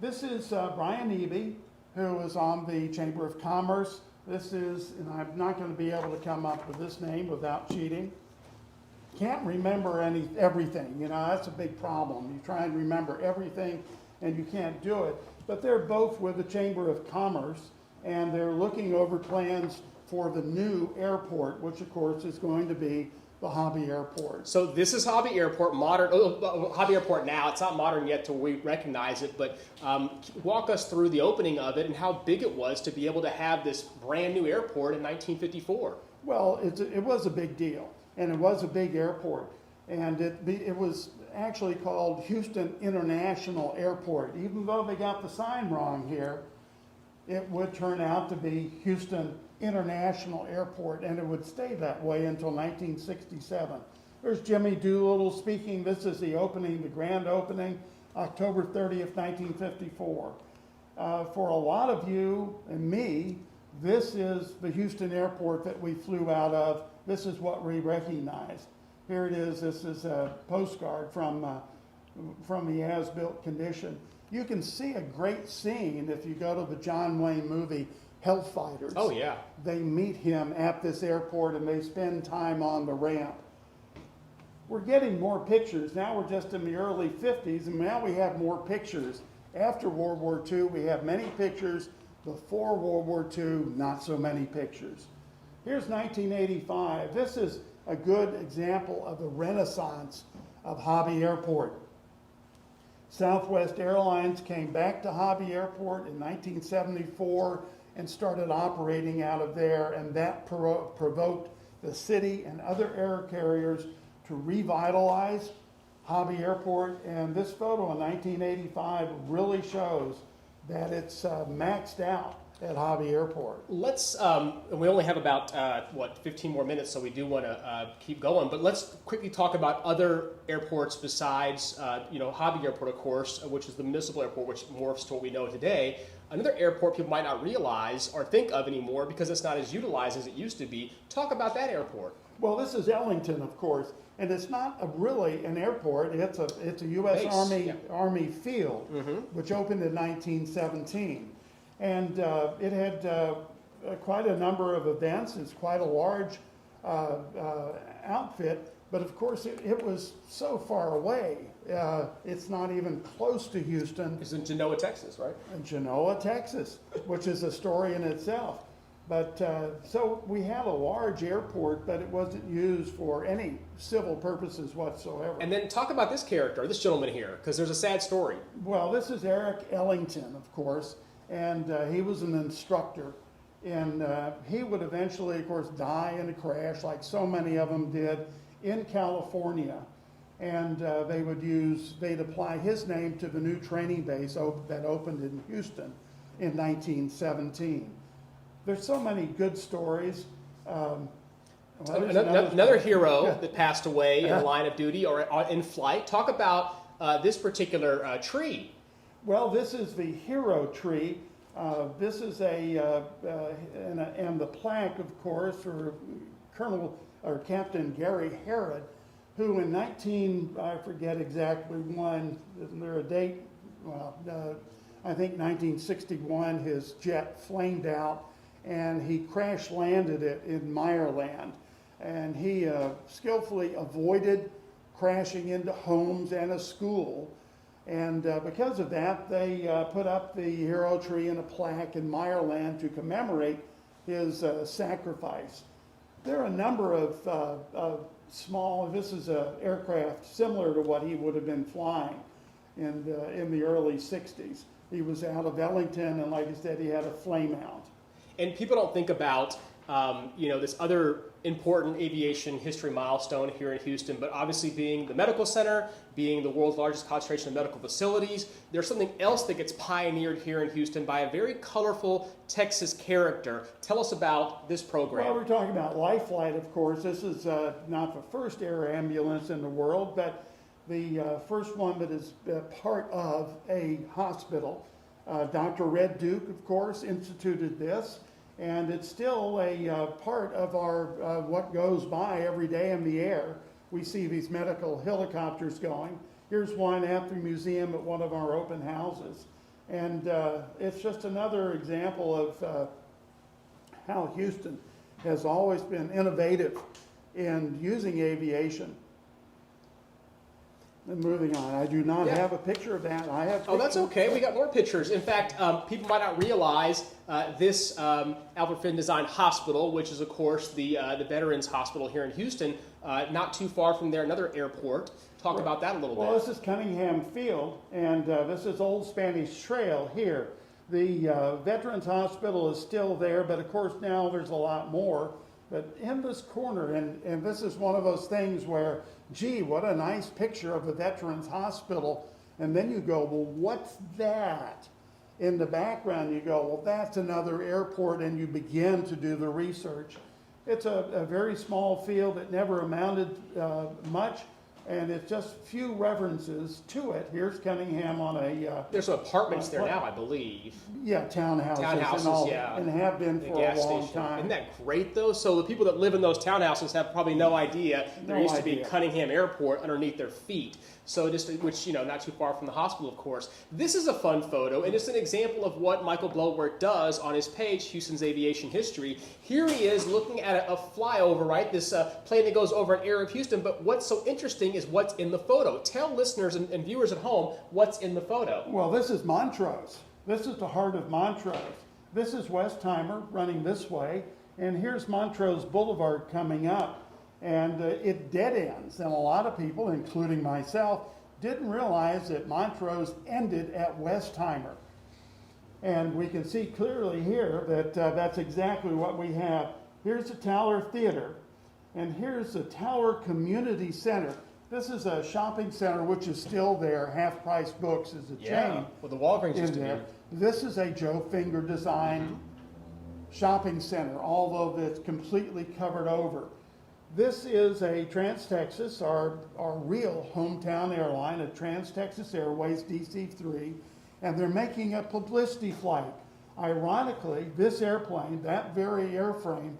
This is Brian Eby, who was on the Chamber of Commerce. This is, and I'm not going to be able to come up with this name without cheating. Can't remember everything, that's a big problem. You try and remember everything and you can't do it. But they're both with the Chamber of Commerce, and they're looking over plans for the new airport, which of course is going to be the Hobby Airport. So this is Hobby Airport, modern, Hobby Airport now. It's not modern yet till we recognize it, but walk us through the opening of it and how big it was to be able to have this brand new airport in 1954. Well, it was a big deal, and it was a big airport. And it was actually called Houston International Airport. Even though they got the sign wrong here, it would turn out to be Houston International Airport, and it would stay that way until 1967. There's Jimmy Doolittle speaking. This is the opening, the grand opening, October 30th, 1954. For a lot of you and me, this is the Houston airport that we flew out of. This is what we recognize. Here it is. This is a postcard from the as-built condition. You can see a great scene if you go to the John Wayne movie, Hellfighters. Oh, yeah. They meet him at this airport and they spend time on the ramp. We're getting more pictures. Now we're just in the early 50s, and now we have more pictures. After World War II, we have many pictures. Before World War II, not so many pictures. Here's 1985. This is a good example of the renaissance of Hobby Airport. Southwest Airlines came back to Hobby Airport in 1974 and started operating out of there, and that provoked the city and other air carriers to revitalize Hobby Airport. And this photo in 1985 really shows that it's maxed out at Hobby Airport. Let's, we only have about, 15 more minutes, so we do want to keep going, but let's quickly talk about other airports besides, Hobby Airport, of course, which is the municipal airport, which morphs to what we know today. Another airport people might not realize or think of anymore because it's not as utilized as it used to be. Talk about that airport. Well, this is Ellington, of course, and it's not really an airport. It's a U.S. Base, Army yeah. Army field, which opened in 1917, and it had quite a number of events. It's quite a large outfit, but of course it was so far away. It's not even close to Houston. It's in Genoa, Texas, right? In Genoa, Texas, which is a story in itself. But so we had a large airport, but it wasn't used for any civil purposes whatsoever. And then talk about this character, this gentleman here, because there's a sad story. Well, this is Eric Ellington, of course, and he was an instructor. And he would eventually, of course, die in a crash, like so many of them did, in California. And they'd apply his name to the new training base that opened in Houston in 1917. There's so many good stories. Another hero that passed away in the line of duty or in flight. Talk about this particular tree. Well, this is the hero tree. This is and the plaque, of course, for Captain Gary Harrod, who in I forget exactly when, isn't there a date? Well, I think 1961, his jet flamed out and he crash landed it in Meyerland. And he skillfully avoided crashing into homes and a school. And because of that, they put up the hero tree and a plaque in Meyerland to commemorate his sacrifice. There are a number of small, this is an aircraft similar to what he would have been flying in the early 60s. He was out of Ellington, and like I said, he had a flame out. And people don't think about this other important aviation history milestone here in Houston, but obviously being the medical center, being the world's largest concentration of medical facilities, there's something else that gets pioneered here in Houston by a very colorful Texas character. Tell us about this program. Well, we're talking about Life Flight, of course. This is not the first air ambulance in the world, but the first one that is part of a hospital. Dr. Red Duke, of course, instituted this. And it's still a part of our what goes by every day in the air. We see these medical helicopters going. Here's one at the museum at one of our open houses. And it's just another example of how Houston has always been innovative in using aviation. And moving on, I do not have a picture of that. I have. Oh, that's okay. We got more pictures. In fact, people might not realize this Alfred Finn Design Hospital, which is, of course, the Veterans Hospital here in Houston, not too far from there, another airport. Talk about that a little bit. Well, this is Cunningham Field, and this is Old Spanish Trail here. The Veterans Hospital is still there, but of course now there's a lot more. But in this corner, and this is one of those things where, gee, what a nice picture of the Veterans Hospital. And then you go, well, what's that? In the background, you go, well, that's another airport, and you begin to do the research. It's a very small field. It never amounted much, and it's just few references to it. Here's Cunningham on a... There's some apartments there now, I believe. Yeah, townhouses and all, and have been for a long time. Isn't that great, though? So the people that live in those townhouses have probably no idea there used to be Cunningham Airport underneath their feet. So which, not too far from the hospital, of course. This is a fun photo, and it's an example of what Michael Bludworth does on his page, Houston's Aviation History. Here he is looking at a flyover, right? This plane that goes over an area of Houston. But what's so interesting is what's in the photo. Tell listeners and viewers at home what's in the photo. Well, this is Montrose. This is the heart of Montrose. This is Westheimer running this way, and here's Montrose Boulevard coming up. And it dead ends, and a lot of people, including myself, didn't realize that Montrose ended at Westheimer. And we can see clearly here that that's exactly what we have. Here's the Tower Theater, and here's the Tower Community Center. This is a shopping center which is still there. Half Price Books is a chain. Well, the Walgreens in used to there. be. This is a Joe Finger designed shopping center, although it's completely covered over. This is a Trans-Texas, our real hometown airline, a Trans-Texas Airways DC-3, and they're making a publicity flight. Ironically, this airplane, that very airframe,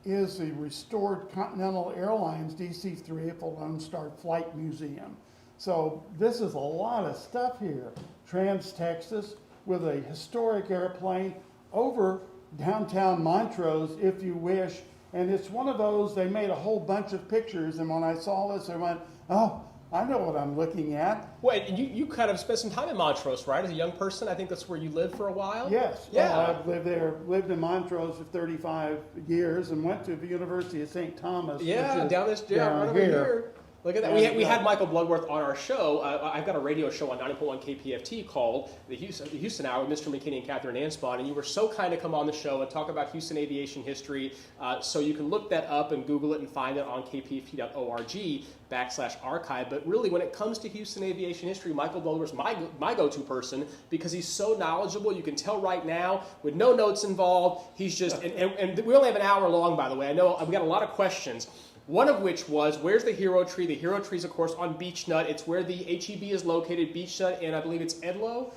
is the restored Continental Airlines DC-3 at the Lone Star Flight Museum. So this is a lot of stuff here. Trans-Texas with a historic airplane over downtown Montrose, if you wish. And it's one of those, they made a whole bunch of pictures, and when I saw this, I went, oh, I know what I'm looking at. Well, you kind of spent some time in Montrose, right? As a young person, I think that's where you lived for a while. Yes. Yeah. I've lived there, lived in Montrose for 35 years and went to the University of St. Thomas. Yeah, which is down right over here. Look at that. And, We had Michael Bludworth on our show. I've got a radio show on 90.1 KPFT called the Houston Hour with Mr. McKinney and Catherine Anspawn, and you were so kind to come on the show and talk about Houston aviation history. So you can look that up and Google it and find it on kpft.org/archive. But really, when it comes to Houston aviation history, Michael Bludworth's my go-to person because he's so knowledgeable. You can tell right now with no notes involved. He's just, and we only have an hour long, by the way. I know we got a lot of questions. One of which was, where's the Hero Tree? The Hero Tree is, of course, on Beech Nut. It's where the HEB is located, Beech Nut, and I believe it's Endicott.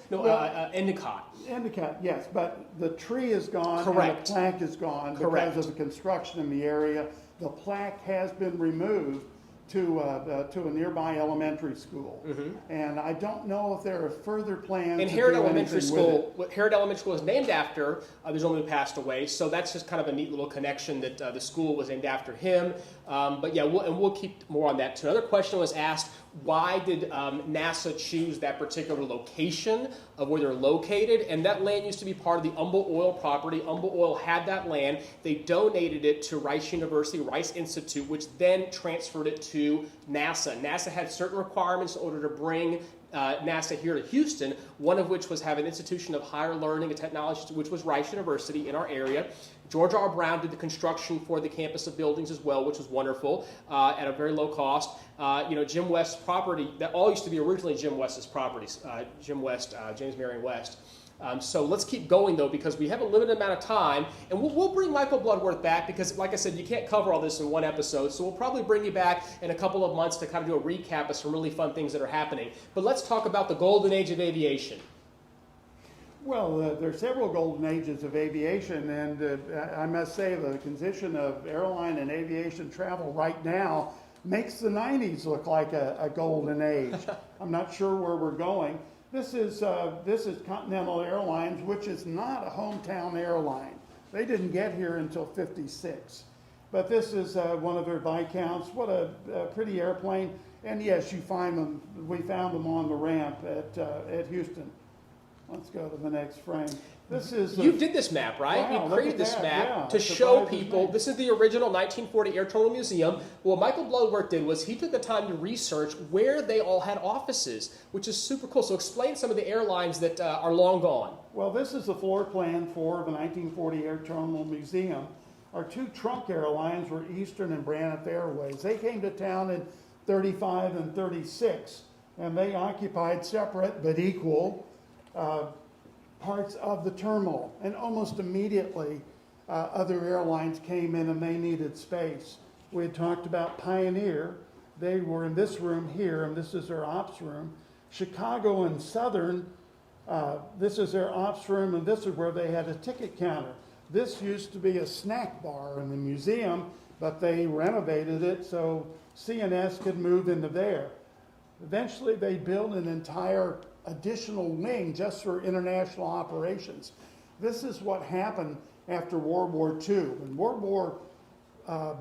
Endicott, yes, but the tree is gone. Correct. And the plaque is gone Correct. because of the construction in the area. The plaque has been removed to a nearby elementary school. And I don't know if there are further plans And to Harrod do Elementary anything with it. School, Harrod Elementary School is named after the gentleman who passed away, so that's just kind of a neat little connection that the school was named after him. But yeah, we'll keep more on that too. Another question was asked, why did NASA choose that particular location of where they're located? And that land used to be part of the Humboldt Oil property. Humboldt Oil had that land. They donated it to Rice University, Rice Institute, which then transferred it to NASA. NASA had certain requirements in order to bring NASA here to Houston, one of which was have an institution of higher learning and technology, which was Rice University in our area. George R. Brown did the construction for the campus of buildings as well, which was wonderful at a very low cost. Jim West's property, that all used to be originally Jim West's properties, Jim West, James Marion West. So let's keep going, though, because we have a limited amount of time. And we'll bring Michael Bludworth back because, like I said, you can't cover all this in one episode. So we'll probably bring you back in a couple of months to kind of do a recap of some really fun things that are happening. But let's talk about the golden age of aviation. Well, there are several golden ages of aviation, and I must say the condition of airline and aviation travel right now makes the 90s look like a golden age. I'm not sure where we're going. This is Continental Airlines, which is not a hometown airline. They didn't get here until '56. But this is one of their Viscounts. What a pretty airplane. And yes, you find them. We found them on the ramp at Houston. Let's go to the next frame. This is you did this map, right? Wow, you created this that. map Yeah, to show surprises people. me. This is the original 1940 Air Terminal Museum. What Michael Bludworth did was he took the time to research where they all had offices, which is super cool. So explain some of the airlines that are long gone. Well, this is the floor plan for the 1940 Air Terminal Museum. Our two trunk airlines were Eastern and Braniff Airways. They came to town in 35 and 36, and they occupied separate but equal parts of the terminal. And almost immediately, other airlines came in and they needed space. We had talked about Pioneer. They were in this room here, and this is their ops room. Chicago and Southern, this is their ops room, and this is where they had a ticket counter. This used to be a snack bar in the museum, but they renovated it so CNS could move into there. Eventually, they built an entire additional wing just for international operations. This is what happened after World War II. In World War,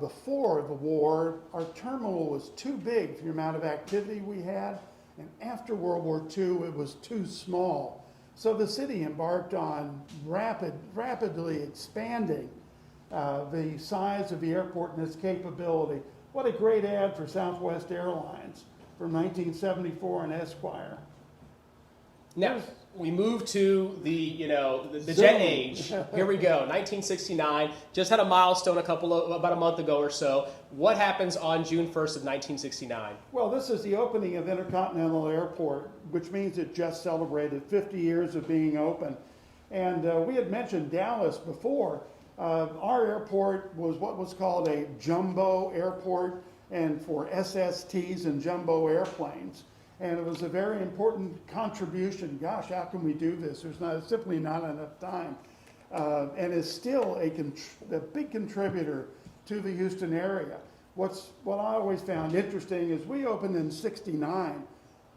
before the war, our terminal was too big for the amount of activity we had, and after World War II, it was too small. So the city embarked on rapidly expanding the size of the airport and its capability. What a great ad for Southwest Airlines from 1974 in Esquire. Now, we move to the jet age. Here we go, 1969. Just had a milestone about a month ago or so. What happens on June 1st of 1969? Well, this is the opening of Intercontinental Airport, which means it just celebrated 50 years of being open. And we had mentioned Dallas before. Our airport was what was called a jumbo airport, and for SSTs and jumbo airplanes. And it was a very important contribution. Gosh, how can we do this? There's simply not enough time. And is still a big contributor to the Houston area. What I always found interesting is we opened in '69.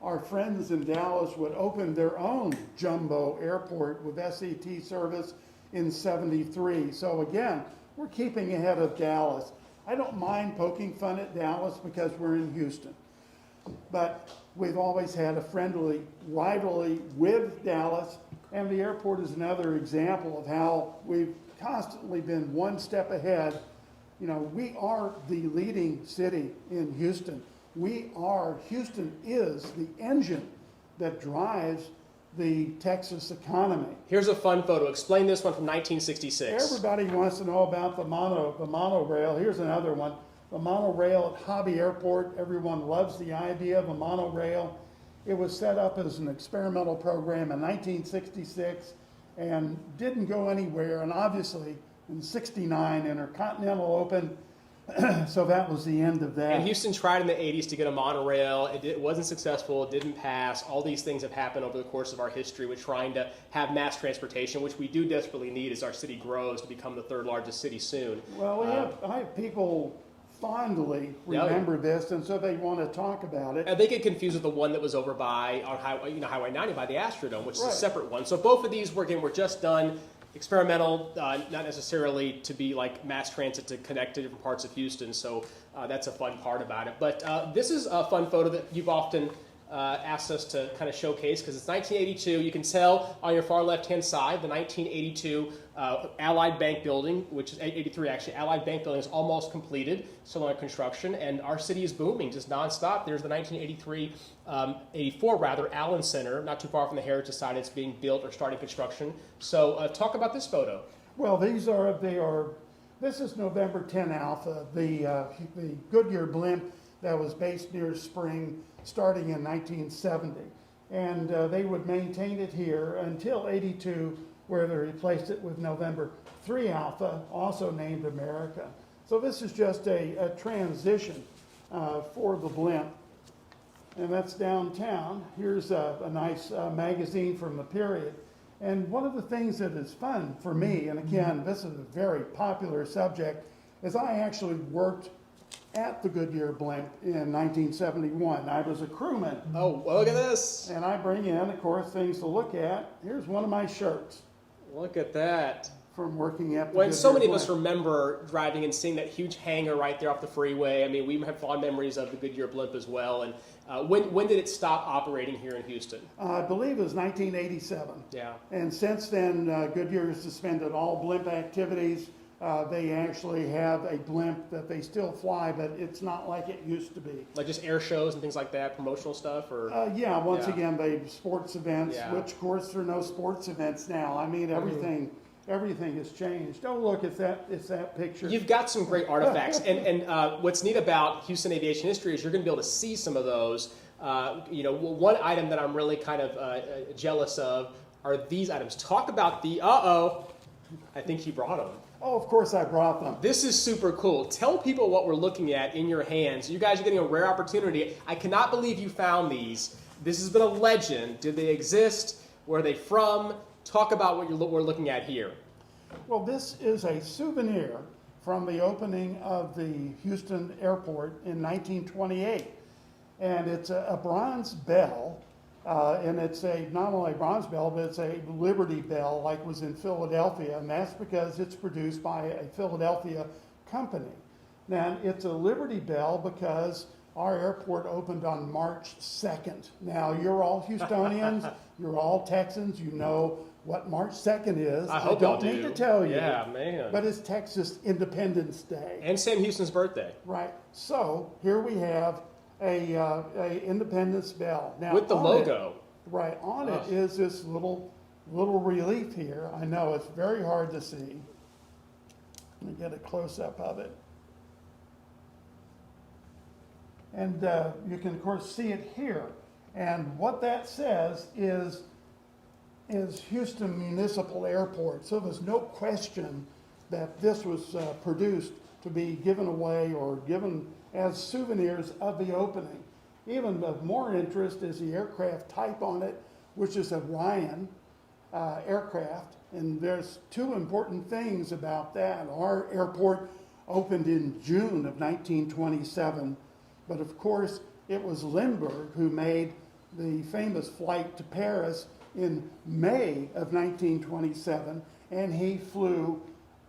Our friends in Dallas would open their own jumbo airport with SET service in '73. So again, we're keeping ahead of Dallas. I don't mind poking fun at Dallas because we're in Houston. But we've always had a friendly rivalry with Dallas, and the airport is another example of how we've constantly been one step ahead. You know, we are the leading city in Houston. Houston is the engine that drives the Texas economy. Here's a fun photo. Explain this one from 1966. Everybody wants to know about the monorail. Here's another one. The monorail at Hobby Airport. Everyone loves the idea of a monorail. It was set up as an experimental program in 1966 and didn't go anywhere. And obviously, in '69, Intercontinental opened, so that was the end of that. And Houston tried in the 80s to get a monorail. It wasn't successful. It didn't pass. All these things have happened over the course of our history with trying to have mass transportation, which we do desperately need as our city grows to become the third largest city soon. Well, I have people fondly remember this, and so they want to talk about it. And they get confused with the one that was over by on Highway 90 by the Astrodome, which is Right. a separate one. So both of these were just done experimental, not necessarily to be like mass transit to connect to different parts of Houston. So that's a fun part about it. But this is a fun photo that you've often asked us to kind of showcase because it's 1982. You can tell on your far left-hand side the 1982 Allied Bank building, which is 83 actually. Allied Bank building is almost completed, still under construction, and our city is booming just nonstop. There's the 84 rather, Allen Center, not too far from the Heritage Society. It's being built or starting construction. So talk about this photo. Well, this is November 10 Alpha, the Goodyear blimp that was based near Spring starting in 1970. And they would maintain it here until '82, where they replaced it with November 3 Alpha, also named America. So this is just a transition for the blimp. And that's downtown. Here's a nice magazine from the period. And one of the things that is fun for me, and again, this is a very popular subject, is I actually worked at the Goodyear blimp in 1971. I was a crewman. Oh, look at this. And I bring in, of course, things to look at. Here's one of my shirts Look at that. from working at the When so Goodyear many of us blimp. remember driving and seeing that huge hangar right there off the freeway. I mean, we have fond memories of the Goodyear blimp as well. And when did it stop operating here in Houston? I believe it was 1987. Yeah. And since then, Goodyear has suspended all blimp activities. They actually have a blimp that they still fly, but it's not like it used to be. Like just air shows and things like that, promotional stuff, or Once Yeah. again, they sports events, Yeah. which of course there are no sports events now. I mean, everything has changed. Oh, look, it's that picture. you've got some great artifacts. and what's neat about Houston aviation history is you're going to be able to see some of those. One item that I'm really kind of jealous of are these items. Talk about the I think he brought them. Oh, of course I brought them. This is super cool. Tell people what we're looking at in your hands. You guys are getting a rare opportunity. I cannot believe you found these. This has been a legend. Did they exist? Where are they from? Talk about what we're looking at here. Well, this is a souvenir from the opening of the Houston airport in 1928. And it's a bronze bell. And it's not only a bronze bell, but it's a Liberty Bell like was in Philadelphia, and that's because it's produced by a Philadelphia company. Now, it's a Liberty Bell because our airport opened on March 2nd. Now, you're all Houstonians, you're all Texans, you know what March 2nd is. I hope don't y'all need do. to tell you. Yeah, man. But it's Texas Independence Day. And Sam Houston's birthday. Right. So, here we have a Independence Bell. Now, With the on logo. On it is this little relief here. I know it's very hard to see. Let me get a close-up of it. And you can, of course, see it here. And what that says is Houston Municipal Airport. So there's no question that this was produced to be given away or given as souvenirs of the opening. Even of more interest is the aircraft type on it, which is a Ryan aircraft. And there's two important things about that. Our airport opened in June of 1927. But of course, it was Lindbergh who made the famous flight to Paris in May of 1927, and he flew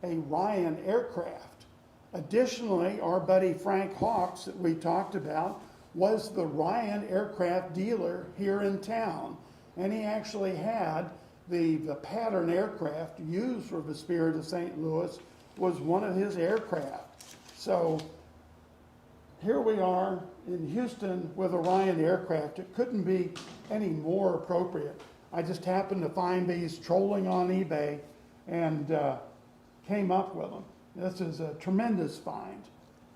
a Ryan aircraft. Additionally, our buddy Frank Hawks that we talked about was the Ryan aircraft dealer here in town, and he actually had the pattern aircraft used for the Spirit of St. Louis was one of his aircraft. So here we are in Houston with a Ryan aircraft. It couldn't be any more appropriate. I just happened to find these trolling on eBay and came up with them. This is a tremendous find.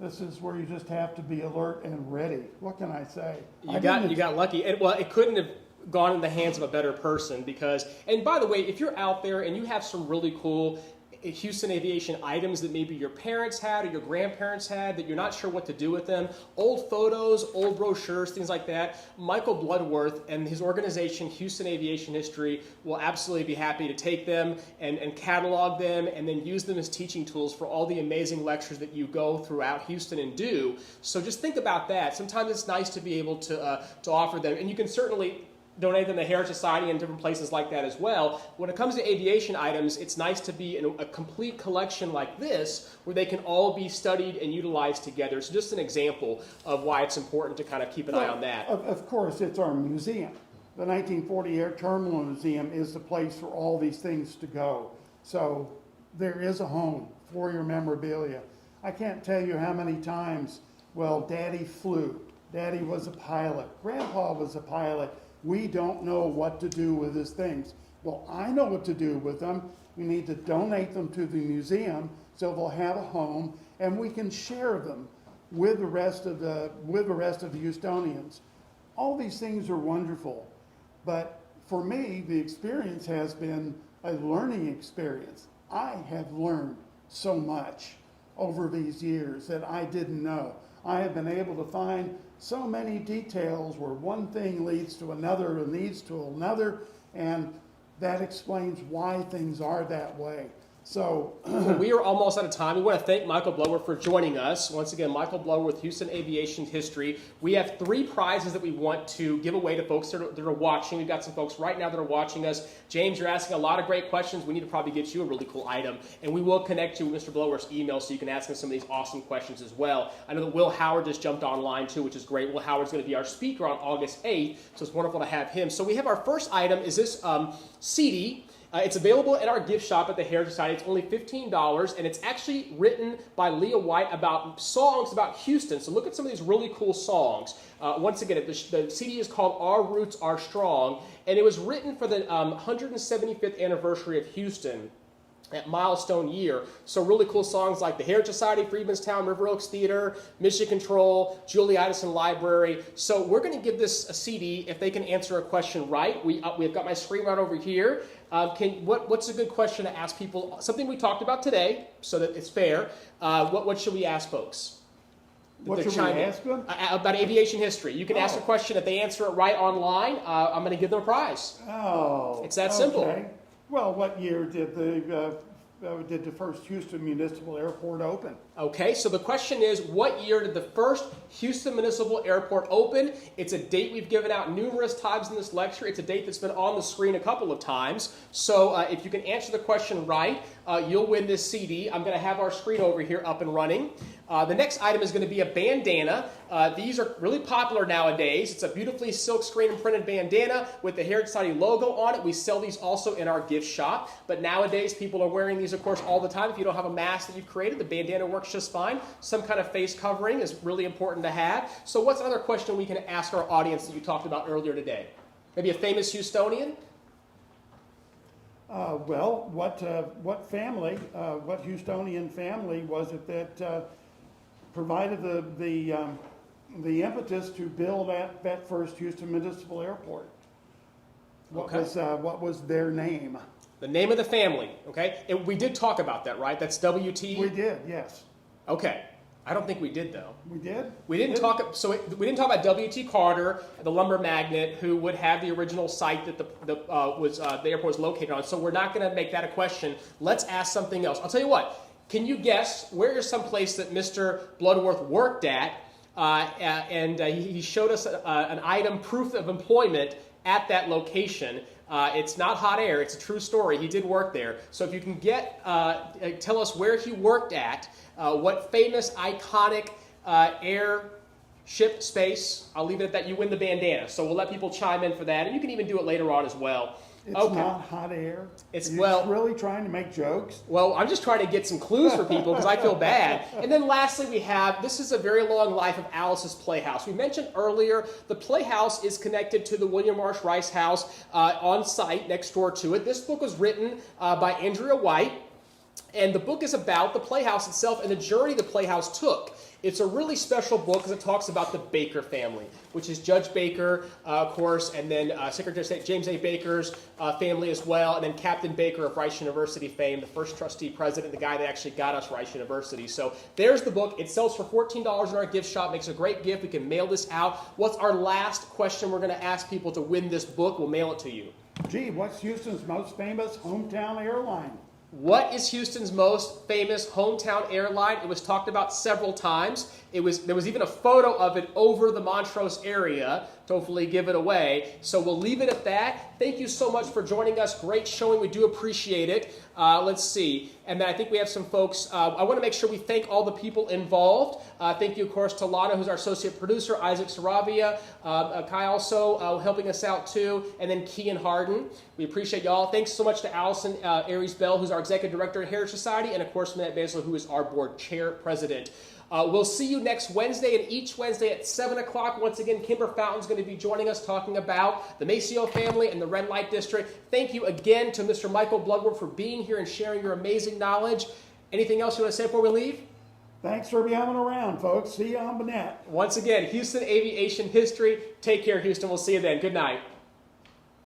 This is where you just have to be alert and ready. What can I say? You got lucky. And, well, it couldn't have gone in the hands of a better person because, and by the way, if you're out there and you have some really cool Houston aviation items that maybe your parents had or your grandparents had that you're not sure what to do with them, old photos, old brochures, things like that, Michael Bludworth and his organization, Houston Aviation History, will absolutely be happy to take them and catalog them and then use them as teaching tools for all the amazing lectures that you go throughout Houston and do. So just think about that. Sometimes it's nice to be able to offer them, and you can certainly donate them to Heritage Society and different places like that as well. When it comes to aviation items, it's nice to be in a complete collection like this where they can all be studied and utilized together. So just an example of why it's important to kind of keep an eye on that. Of course, it's our museum. The 1940 Air Terminal Museum is the place for all these things to go. So there is a home for your memorabilia. I can't tell you how many times, well, Daddy flew. Daddy was a pilot. Grandpa was a pilot. We don't know what to do with his things. Well, I know what to do with them. We need to donate them to the museum so they'll have a home, and we can share them with the rest of the Houstonians. All these things are wonderful, but for me, the experience has been a learning experience. I have learned so much over these years that I didn't know. I have been able to find so many details where one thing leads to another and leads to another, and that explains why things are that way. So we are almost out of time. We want to thank Michael Bludworth for joining us. Once again, Michael Bludworth, Houston Aviation History. We have 3 prizes that we want to give away to folks that are watching. We've got some folks right now that are watching us. James, you're asking a lot of great questions. We need to probably get you a really cool item. And we will connect you with Mr. Bludworth's email so you can ask him some of these awesome questions as well. I know that Will Howard just jumped online too, which is great. Will Howard's going to be our speaker on August 8th, so it's wonderful to have him. So we have our first item is this CD. It's available at our gift shop at the Heritage Society. It's only $15, and it's actually written by Leah White about songs about Houston. So look at some of these really cool songs. Once again, the CD is called Our Roots Are Strong, and it was written for the 175th anniversary of Houston. That milestone year. So really cool songs like the Heritage Society, Freedmanstown, River Oaks Theater, Mission Control, Julie Addison Library. So we're going to give this a CD if they can answer a question right. We've got my screen right over here. What's a good question to ask people? Something we talked about today, so that it's fair. What should we ask folks? what should we ask them? About aviation history. You can ask a question. If they answer it right online, I'm going to give them a prize. Oh, it's that simple. Okay. Well, what year did the first Houston Municipal Airport open? Okay, so the question is, what year did the first Houston Municipal Airport open? It's a date we've given out numerous times in this lecture. It's a date that's been on the screen a couple of times. So if you can answer the question right, you'll win this CD. I'm going to have our screen over here up and running. The next item is going to be a bandana. These are really popular nowadays. It's a beautifully silk screen and printed bandana with the Heritage Society logo on it. We sell these also in our gift shop. But nowadays, people are wearing these, of course, all the time. If you don't have a mask that you've created, the bandana works just fine. Some kind of face covering is really important to have. So what's another question we can ask our audience that you talked about earlier today? Maybe a famous Houstonian? Well, what Houstonian family was it that provided the impetus to build that first Houston Municipal Airport? What was their name? The name of the family, okay? And we did talk about that, right? That's WT? We did, yes. Okay. I don't think we did, though. We did? We didn't talk about W.T. Carter, the lumber magnate, who would have the original site that the airport was located on. So we're not going to make that a question. Let's ask something else. I'll tell you what. can you guess where is some place that Mr. Bludworth worked at? He showed us an item, proof of employment at that location. It's not hot air, it's a true story. He did work there. So if you can tell us where he worked at, what famous, iconic airship space, I'll leave it at that. You win the bandana. So we'll let people chime in for that, and you can even do it later on as well. It's not hot air. You're really trying to make jokes? Well, I'm just trying to get some clues for people because I feel bad. And then lastly, this is a very long life of Alice's Playhouse. We mentioned earlier the Playhouse is connected to the William Marsh Rice House on site next door to it. This book was written by Andrea White, and the book is about the Playhouse itself and the journey the Playhouse took. It's a really special book because it talks about the Baker family, which is Judge Baker, of course, and then Secretary of State James A. Baker's family as well, and then Captain Baker of Rice University fame, the first trustee president, the guy that actually got us Rice University. So there's the book. It sells for $14 in our gift shop. Makes a great gift. We can mail this out. What's our last question we're going to ask people to win this book? We'll mail it to you. Gee, what's Houston's most famous hometown airline? What is Houston's most famous hometown airline? It was talked about several times. There was even a photo of it over the Montrose area to hopefully give it away. So we'll leave it at that. Thank you so much for joining us. Great showing. We do appreciate it. Let's see. And then I think we have some folks. I want to make sure we thank all the people involved. Thank you, of course, to Lana, who's our associate producer, Isaac Saravia, Kai also helping us out too, and then Kean Harden. We appreciate y'all. Thanks so much to Allison Aries Bell, who's our executive director at Heritage Society, and of course, Manette Baszler, who is our board chair president. We'll see you next Wednesday, and each Wednesday at 7 o'clock. Once again, Kimber Fountain's going to be joining us talking about the Maceo family and the Red Light District. Thank you again to Mr. Michael Bludworth for being here and sharing your amazing knowledge. Anything else you want to say before we leave? Thanks for being around, folks. See you on Manette. Once again, Houston Aviation History. Take care, Houston. We'll see you then. Good night.